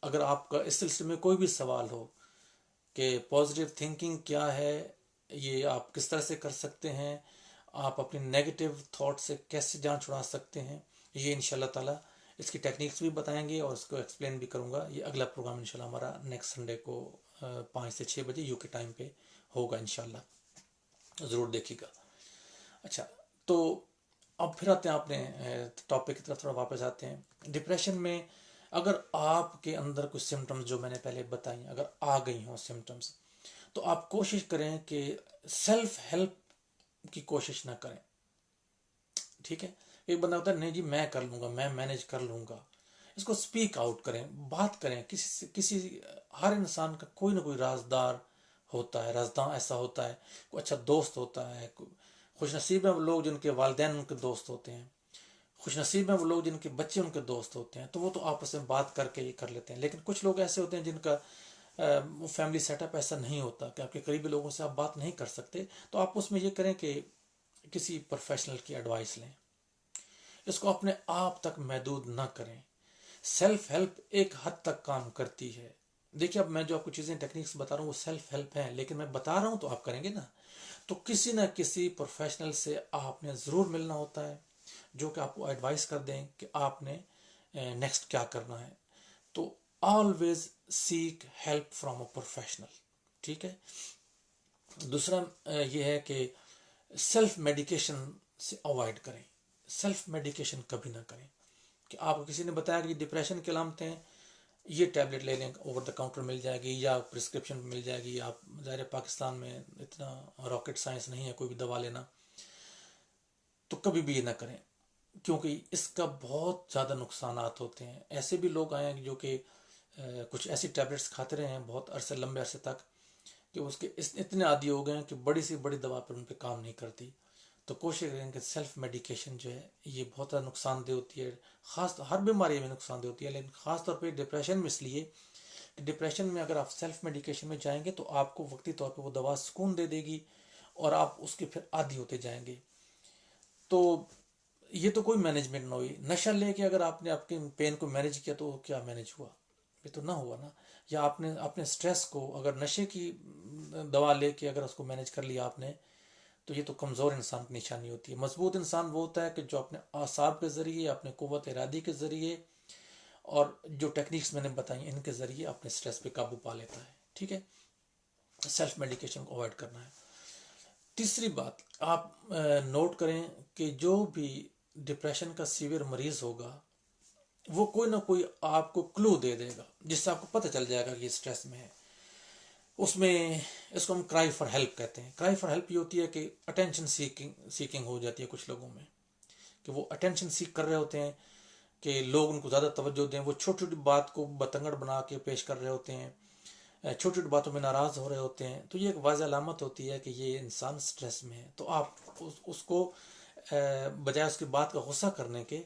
اگر آپ کا اس سلسلے میں کوئی بھی سوال ہو کہ پازیٹیو تھنکنگ کیا ہے، یہ آپ کس طرح سے کر سکتے ہیں، آپ اپنی نیگیٹو تھاٹ سے کیسے جان چھڑا سکتے ہیں، یہ انشاءاللہ تعالی اس کی ٹیکنیکس بھی بتائیں گے اور اس کو ایکسپلین بھی کروں گا. یہ اگلا پروگرام انشاءاللہ ہمارا نیکسٹ سنڈے کو 5 سے 6 بجے UK ٹائم پہ ہوگا انشاءاللہ، ضرور دیکھیے گا. اچھا، تو اب پھر آتے ہیں اپنے ٹاپک کی طرف، تھوڑا واپس آتے ہیں. ڈپریشن میں اگر آپ کے اندر کچھ سمٹمز جو میں نے پہلے بتائیں اگر آ گئی ہوں سمٹمز، تو آپ کوشش کریں کہ سیلف ہیلپ کی کوشش نہ کریں. ٹھیک ہے. ایک بندہ ہوتا ہے نہیں جی میں کر لوں گا، میں مینیج کر لوں گا. اس کو سپیک آؤٹ کریں، بات کریں. کسی ہر انسان کا کوئی نہ کوئی رازدار ہوتا ہے، رازداں ایسا ہوتا ہے، کوئی اچھا دوست ہوتا ہے. خوش نصیب ہیں وہ لوگ جن کے والدین ان کے دوست ہوتے ہیں، خوش نصیب ہیں وہ لوگ جن کے بچے ان کے دوست ہوتے ہیں، تو وہ تو آپس میں بات کر کے یہ کر لیتے ہیں. لیکن کچھ لوگ ایسے ہوتے ہیں جن کا وہ فیملی سیٹ اپ ایسا نہیں ہوتا کہ آپ کے قریبی لوگوں سے آپ بات نہیں کر سکتے. تو آپ اس میں یہ کریں کہ کسی پروفیشنل کی ایڈوائس لیں. اس کو اپنے آپ تک محدود نہ کریں. سیلف ہیلپ ایک حد تک کام کرتی ہے. دیکھیے اب میں جو آپ کو چیزیں ٹیکنیکس بتا رہا ہوں وہ سیلف ہیلپ ہیں، لیکن میں بتا رہا ہوں تو آپ کریں گے نا. تو کسی نہ کسی پروفیشنل سے آپ نے ضرور ملنا ہوتا ہے جو کہ آپ کو ایڈوائس کر دیں کہ آپ نے نیکسٹ کیا کرنا ہے. تو always seek help from a professional. ٹھیک ہے. دوسرا یہ ہے کہ سیلف میڈیکیشن سے اوائڈ کریں. سیلف میڈیکیشن کبھی نہ کریں کہ آپ کو کسی نے بتایا کہ یہ ڈپریشن کی علامتیں ہیں, یہ ٹیبلٹ لے لیں, اوور دا کاؤنٹر مل جائے گی یا پرسکرپشن مل جائے گی. آپ ظاہر پاکستان میں اتنا راکٹ سائنس نہیں ہے کوئی بھی دوا لینا, تو کبھی بھی یہ نہ کریں کیونکہ اس کا بہت زیادہ نقصانات ہوتے ہیں. ایسے بھی لوگ آئے ہیں جو کہ کچھ ایسی ٹیبلٹس کھاتے رہے ہیں بہت عرصے, لمبے عرصے تک, کہ اس کے اتنے عادی ہو گئے ہیں کہ بڑی سے بڑی دوا پر ان پہ کام نہیں کرتی. تو کوشش کریں کہ سیلف میڈیکیشن جو ہے یہ بہت زیادہ نقصان دہ ہوتی ہے. ہر بیماری میں نقصان دہ ہوتی ہے, لیکن خاص طور پہ ڈپریشن میں اس لیے کہ ڈپریشن میں اگر آپ سیلف میڈیکیشن میں جائیں گے تو آپ کو وقتی طور پہ وہ دوا سکون دے دے گی اور آپ اس کے پھر عادی ہوتے جائیں گے. تو یہ تو کوئی مینجمنٹ نہ ہوئی. نشہ لے کے اگر آپ نے آپ کے پین کو مینیج کیا تو کیا مینیج ہوا؟ یہ تو نہ ہوا نا. یا آپ نے اپنے سٹریس کو اگر نشے کی دوا لے کے اگر اس کو مینیج کر لیا آپ نے, تو یہ تو کمزور انسان کی نشانی ہوتی ہے. مضبوط انسان وہ ہوتا ہے کہ جو اپنے اعصاب کے ذریعے, اپنے قوت ارادی کے ذریعے اور جو ٹیکنیکس میں نے بتائی ان کے ذریعے اپنے سٹریس پہ قابو پا لیتا ہے. ٹھیک ہے. سیلف میڈیکیشن کو اوائڈ کرنا ہے. تیسری بات آپ نوٹ کریں کہ جو بھی ڈپریشن کا سیویئر مریض ہوگا وہ کوئی نہ کوئی آپ کو کلو دے دے گا جس سے آپ کو پتہ چل جائے گا کہ یہ سٹریس میں ہے. اس میں اس کو ہم کرائی فار ہیلپ کہتے ہیں. کرائی فار ہیلپ یہ ہوتی ہے کہ اٹینشن سیکنگ ہو جاتی ہے کچھ لوگوں میں, کہ وہ اٹینشن سیک کر رہے ہوتے ہیں کہ لوگ ان کو زیادہ توجہ دیں. وہ چھوٹی چھوٹی بات کو بتنگڑ بنا کے پیش کر رہے ہوتے ہیں, چھوٹی چھوٹی باتوں میں ناراض ہو رہے ہوتے ہیں. تو یہ ایک واضح علامت ہوتی ہے کہ یہ انسان سٹریس میں ہے. تو آپ اس کو بجائے اس کی بات کا غصہ کرنے کے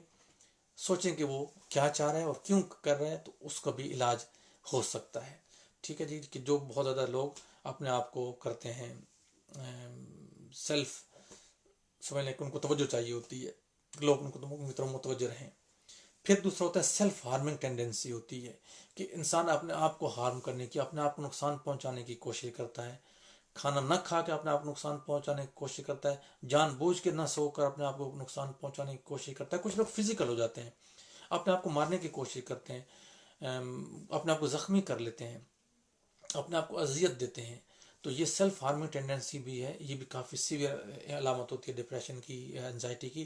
سوچیں کہ وہ کیا چاہ رہا ہے اور کیوں کر رہا ہے, تو اس کا بھی علاج ہو سکتا ہے. ٹھیک ہے جی. کہ جو بہت زیادہ لوگ اپنے آپ کو کرتے ہیں سیلف, سمجھ لیں کہ ان کو توجہ چاہیے ہوتی ہے, لوگ ان کو طرف متوجہ رہیں. پھر دوسرا ہوتا ہے سیلف ہارمنگ ٹینڈنسی ہوتی ہے کہ انسان اپنے آپ کو ہارم کرنے کی, اپنے آپ کو نقصان پہنچانے کی کوشش کرتا ہے. کھانا نہ کھا کے اپنے آپ کو نقصان پہنچانے کی کوشش کرتا ہے, جان بوجھ کے نہ سو کر اپنے آپ کو نقصان پہنچانے کی کوشش کرتا ہے. کچھ لوگ فزیکل ہو جاتے ہیں, اپنے آپ کو مارنے کی کوشش کرتے ہیں, اپنے آپ کو زخمی کر لیتے ہیں, اپنے آپ کو اذیت دیتے ہیں. تو یہ سیلف ہارمنگ ٹینڈنسی بھی ہے. یہ بھی کافی سیویئر علامت ہوتی ہے ڈپریشن کی, انزائٹی کی.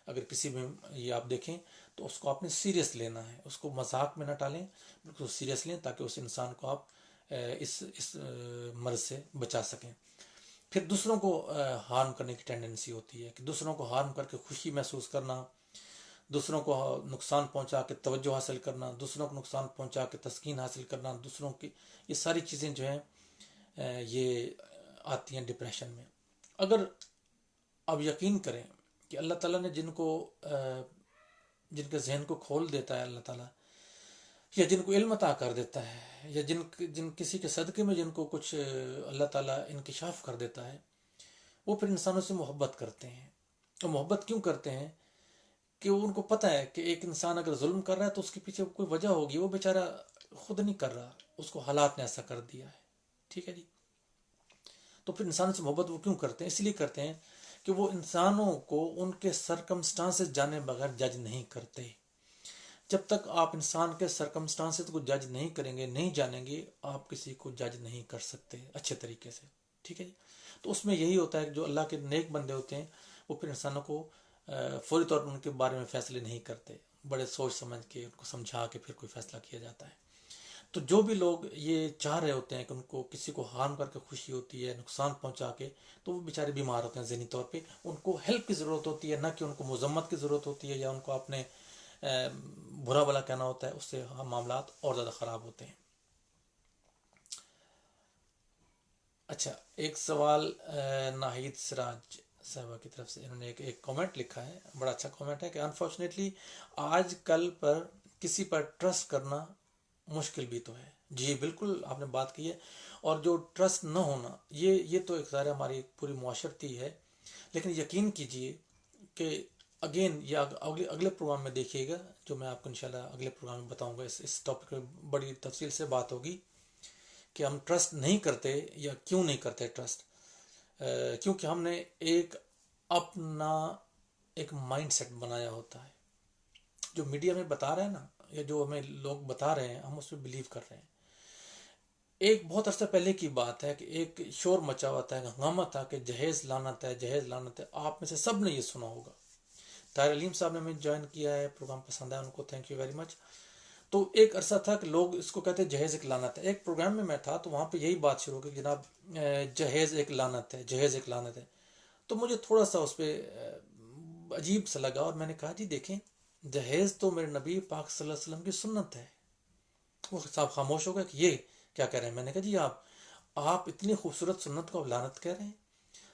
اگر کسی میں یہ آپ دیکھیں تو اس کو آپ نے سیریس لینا ہے, اس کو مذاق میں نہ ٹالیں, بالکل سیریس لیں تاکہ اس انسان کو آپ اس مرض سے بچا سکیں. پھر دوسروں کو ہارم کرنے کی ٹینڈنسی ہوتی ہے کہ دوسروں کو ہارم کر کے خوشی محسوس کرنا, دوسروں کو نقصان پہنچا کے توجہ حاصل کرنا, دوسروں کو نقصان پہنچا کے تسکین حاصل کرنا, دوسروں کی یہ ساری چیزیں جو ہیں یہ آتی ہیں ڈپریشن میں. اگر آپ یقین کریں کہ اللہ تعالیٰ نے جن کے ذہن کو کھول دیتا ہے اللہ تعالیٰ, یا جن کو علم عطا کر دیتا ہے, یا جن کسی کے صدقے میں جن کو کچھ اللہ تعالیٰ انکشاف کر دیتا ہے, وہ پھر انسانوں سے محبت کرتے ہیں. اور محبت کیوں کرتے ہیں؟ کہ ان کو پتہ ہے کہ ایک انسان اگر ظلم کر رہا ہے تو اس کے پیچھے کوئی وجہ ہوگی, وہ بیچارہ خود نہیں کر رہا, اس کو حالات نے ایسا کر دیا ہے. ٹھیک ہے جی. تو پھر انسانوں سے محبت وہ کیوں کرتے ہیں؟ اس لیے کرتے ہیں کہ وہ انسانوں کو ان کے سرکمسٹانسز جانے بغیر جج نہیں کرتے. جب تک آپ انسان کے سرکمسٹانسز کو جج نہیں کریں گے, نہیں جانیں گے, آپ کسی کو جج نہیں کر سکتے اچھے طریقے سے. ٹھیک ہے جی. تو اس میں یہی ہوتا ہے کہ جو اللہ کے نیک بندے ہوتے ہیں وہ پھر انسانوں کو فوری طور پر ان کے بارے میں فیصلے نہیں کرتے, بڑے سوچ سمجھ کے ان کو سمجھا کے پھر کوئی فیصلہ کیا جاتا ہے. تو جو بھی لوگ یہ چاہ رہے ہوتے ہیں کہ ان کو کسی کو ہارم کر کے خوشی ہوتی ہے, نقصان پہنچا کے, تو وہ بیچارے بیمار ہوتے ہیں ذہنی طور پہ. ان کو ہیلپ کی ضرورت ہوتی ہے, نہ کہ ان کو مذمت کی ضرورت ہوتی ہے یا ان کو اپنے برا بلا کہنا ہوتا ہے. اس سے معاملات اور زیادہ خراب ہوتے ہیں. اچھا, ایک سوال ناہید سراج صاحبہ کی طرف سے, انہوں نے ایک کامنٹ لکھا ہے, بڑا اچھا کامنٹ ہے کہ انفارچونیٹلی آج کل پر کسی پر ٹرسٹ کرنا مشکل بھی تو ہے. جی بالکل آپ نے بات کی ہے. اور جو ٹرسٹ نہ ہونا یہ تو ایک ظاہر ہماری پوری معاشرتی ہے, لیکن یقین کیجئے کہ اگین یہ اگلے پروگرام میں دیکھیے گا, جو میں آپ کو انشاءاللہ اگلے پروگرام میں بتاؤں گا. اس ٹاپک میں بڑی تفصیل سے بات ہوگی کہ ہم ٹرسٹ نہیں کرتے یا کیوں نہیں کرتے ٹرسٹ. کیونکہ ہم نے ایک اپنا ایک مائنڈ سیٹ بنایا ہوتا ہے. جو میڈیا میں بتا رہا ہے نا، یا جو ہمیں لوگ بتا رہے ہیں، ہم اس پہ بلیو کر رہے ہیں. ایک بہت عرصہ پہلے کی بات ہے کہ ایک شور مچا ہوا تھا، ہنگامہ تھا کہ جہیز لعنت ہے، جہیز لعنت ہے. آپ میں سے سب نے یہ سنا ہوگا. طاہر علیم صاحب نے ہمیں جوائن کیا ہے، پروگرام پسند ہے ان کو، تھینک یو ویری مچ. تو ایک عرصہ تھا کہ لوگ اس کو کہتے ہیں جہیز ایک لعنت ہے. ایک پروگرام میں تھا تو وہاں پہ یہی بات شروع کی، جناب جہیز ایک لعنت ہے، جہیز ایک لعنت ہے. تو مجھے تھوڑا سا اس پہ عجیب سا لگا، اور میں نے کہا جی دیکھیں، جہیز تو میرے نبی پاک صلی اللہ علیہ وسلم کی سنت ہے. وہ صاحب خاموش ہو گئے کہ یہ کیا کہہ رہے ہیں. میں نے کہا جی آپ اتنی خوبصورت سنت کو لعنت کہہ رہے ہیں.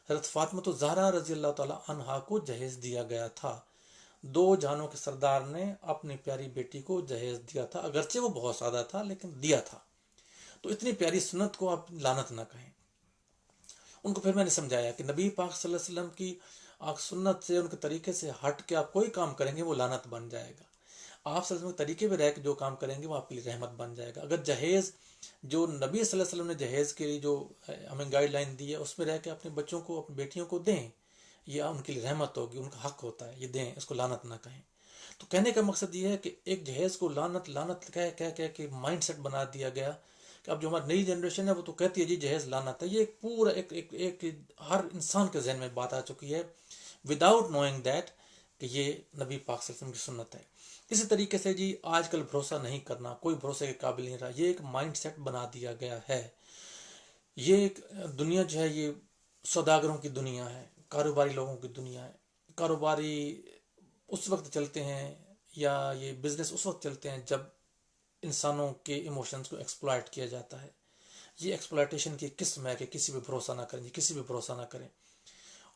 حضرت فاطمہ الزہرا رضی اللہ تعالیٰ عنہا کو جہیز دیا گیا تھا. 2 جہانوں کے سردار نے اپنی پیاری بیٹی کو جہیز دیا تھا، اگرچہ وہ بہت سادہ تھا لیکن دیا تھا. تو اتنی پیاری سنت کو آپ لعنت نہ کہیں. ان کو پھر میں نے سمجھایا کہ نبی پاک صلی اللہ علیہ وسلم کی آپ سنت سے، ان کے طریقے سے ہٹ کے آپ کوئی کام کریں گے وہ لعنت بن جائے گا. آپ صلی اللہ علیہ وسلم کے طریقے پہ رہ کے جو کام کریں گے وہ آپ کے لیے رحمت بن جائے گا. اگر جہیز جو نبی صلی اللہ علیہ وسلم نے جہیز کے لیے جو ہمیں گائیڈ لائن دی ہے اس میں رہ کے اپنے بچوں کو، اپنی بیٹیوں کو دیں، یہ ان کے لیے رحمت ہوگی، ان کا حق ہوتا ہے، یہ دیں، اس کو لعنت نہ کہیں. تو کہنے کا مقصد یہ ہے کہ ایک جہیز کو لعنت لعنت کہہ کے مائنڈ سیٹ بنا دیا گیا کہ اب جو ہماری نئی جنریشن ہے وہ تو کہتی ہے جی جہیز لعنت ہے. یہ ایک پورا ایک ہر انسان کے ذہن میں بات آ چکی ہے وداؤٹ نوئنگ دیٹ کہ یہ نبی پاک صلی اللہ علیہ وسلم کی سنت ہے. اسی طریقے سے جی آج کل بھروسہ نہیں کرنا، کوئی بھروسے کے قابل نہیں رہا. یہ ایک مائنڈ سیٹ بنا دیا گیا ہے. یہ ایک دنیا جو ہے یہ سوداگروں کی دنیا ہے، کاروباری لوگوں کی دنیا ہے. کاروباری اس وقت چلتے ہیں، یا یہ بزنس اس وقت چلتے ہیں جب انسانوں کے ایموشنز کو ایکسپلائٹ کیا جاتا ہے. یہ ایکسپلائٹیشن کی قسم ہے کہ کسی پہ بھروسہ نہ کریں، کسی پہ بھروسہ نہ کریں.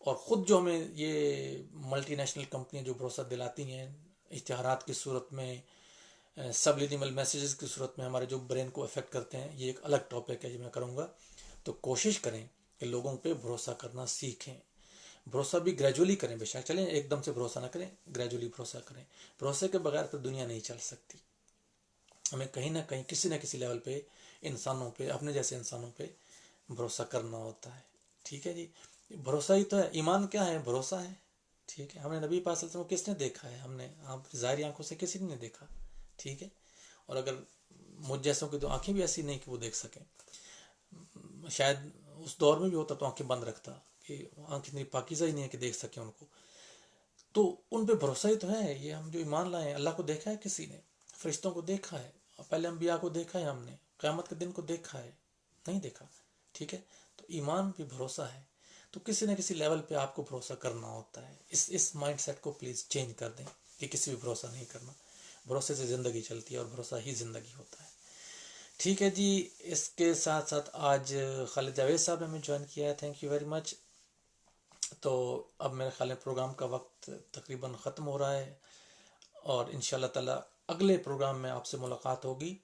اور خود جو ہمیں یہ ملٹی نیشنل کمپنیاں جو بھروسہ دلاتی ہیں اشتہارات کی صورت میں، سبلیمنل میسیجز کی صورت میں، ہمارے جو برین کو افیکٹ کرتے ہیں، یہ ایک الگ ٹاپک ہے جو میں کروں گا. تو کوشش کریں کہ لوگوں پہ بھروسہ کرنا سیکھیں. بھروسہ بھی گریجولی کریں، بے شک چلیں ایک دم سے بھروسہ نہ کریں، گریجولی بھروسہ کریں. بھروسے کے بغیر تو دنیا نہیں چل سکتی. ہمیں کہیں نہ کہیں کسی نہ کسی لیول پہ انسانوں پہ، اپنے جیسے انسانوں پہ بھروسہ کرنا ہوتا ہے. ٹھیک ہے جی، بھروسہ ہی تو ہے. ایمان کیا ہے؟ بھروسہ ہے. ٹھیک ہے، ہم نے نبی پاک صلی اللہ علیہ وسلم کو کس نے دیکھا ہے؟ ہم نے ظاہری آنکھوں سے کسی نے دیکھا. ٹھیک ہے، اور اگر مجھ جیسوں کی تو آنکھیں بھی ایسی نہیں کہ وہ دیکھ سکیں. شاید اس دور میں بھی ہوتا تو آنکھیں بند رکھتا کہ آنکھ اتنی پاکیزہ ہی نہیں ہے کہ دیکھ سکیں ان کو. تو ان پہ بھروسہ ہی تو ہے. یہ ہم جو ایمان لائے ہیں، اللہ کو دیکھا ہے کسی نے؟ فرشتوں کو دیکھا ہے؟ پہلے انبیاء کو دیکھا ہے ہم نے؟ قیامت کے دن کو دیکھا ہے؟ نہیں دیکھا. ٹھیک ہے، تو ایمان پہ بھروسہ ہے. تو کسی نہ کسی لیول پہ آپ کو بھروسہ کرنا ہوتا ہے. اس مائنڈ سیٹ کو پلیز چینج کر دیں کہ کسی بھی بھروسہ نہیں کرنا. بھروسے سے زندگی چلتی ہے اور بھروسہ ہی زندگی ہوتا ہے. ٹھیک ہے جی، اس کے ساتھ ساتھ آج خالد جاوید صاحب نے ہمیں جوائن کیا ہے، تھینک یو ویری مچ. تو اب میرے خیال ہے پروگرام کا وقت تقریباً ختم ہو رہا ہے، اور انشاءاللہ تعالی اگلے پروگرام میں آپ سے ملاقات ہوگی.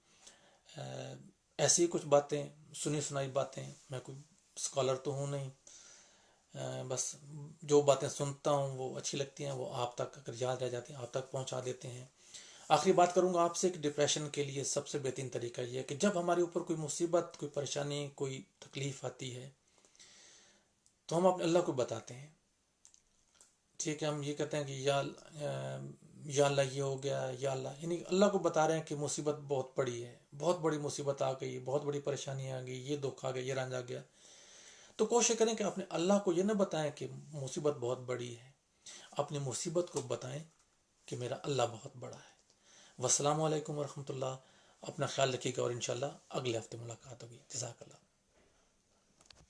ایسی ہی کچھ باتیں، سنی سنائی باتیں. میں کوئی اسکالر تو ہوں نہیں، بس جو باتیں سنتا ہوں وہ اچھی لگتی ہیں، وہ آپ تک اگر یاد رہ جاتی ہیں آپ تک پہنچا دیتے ہیں. آخری بات کروں گا آپ سے کہ ڈپریشن کے لیے سب سے بہترین طریقہ یہ ہے کہ جب ہمارے اوپر کوئی مصیبت، کوئی پریشانی، کوئی تکلیف آتی ہے تو ہم اپنے اللہ کو بتاتے ہیں. ٹھیک ہے، ہم یہ کہتے ہیں کہ یا اللہ یہ ہو گیا، یا اللہ، یعنی اللہ کو بتا رہے ہیں کہ مصیبت بہت بڑی ہے، بہت بڑی مصیبت آ گئی، بہت بڑی پریشانی آ گئی، یہ دکھ آ گیا، یہ رنج آ گیا. تو کوشش کریں کہ اپنے اللہ کو یہ نہ بتائیں کہ مصیبت بہت بڑی ہے، اپنی مصیبت کو بتائیں کہ میرا اللہ بہت بڑا ہے. والسلام علیکم ورحمۃ اللہ. اپنا خیال رکھیے گا، اور انشاءاللہ اگلے ہفتے ملاقات ہوگی. جزاک اللہ.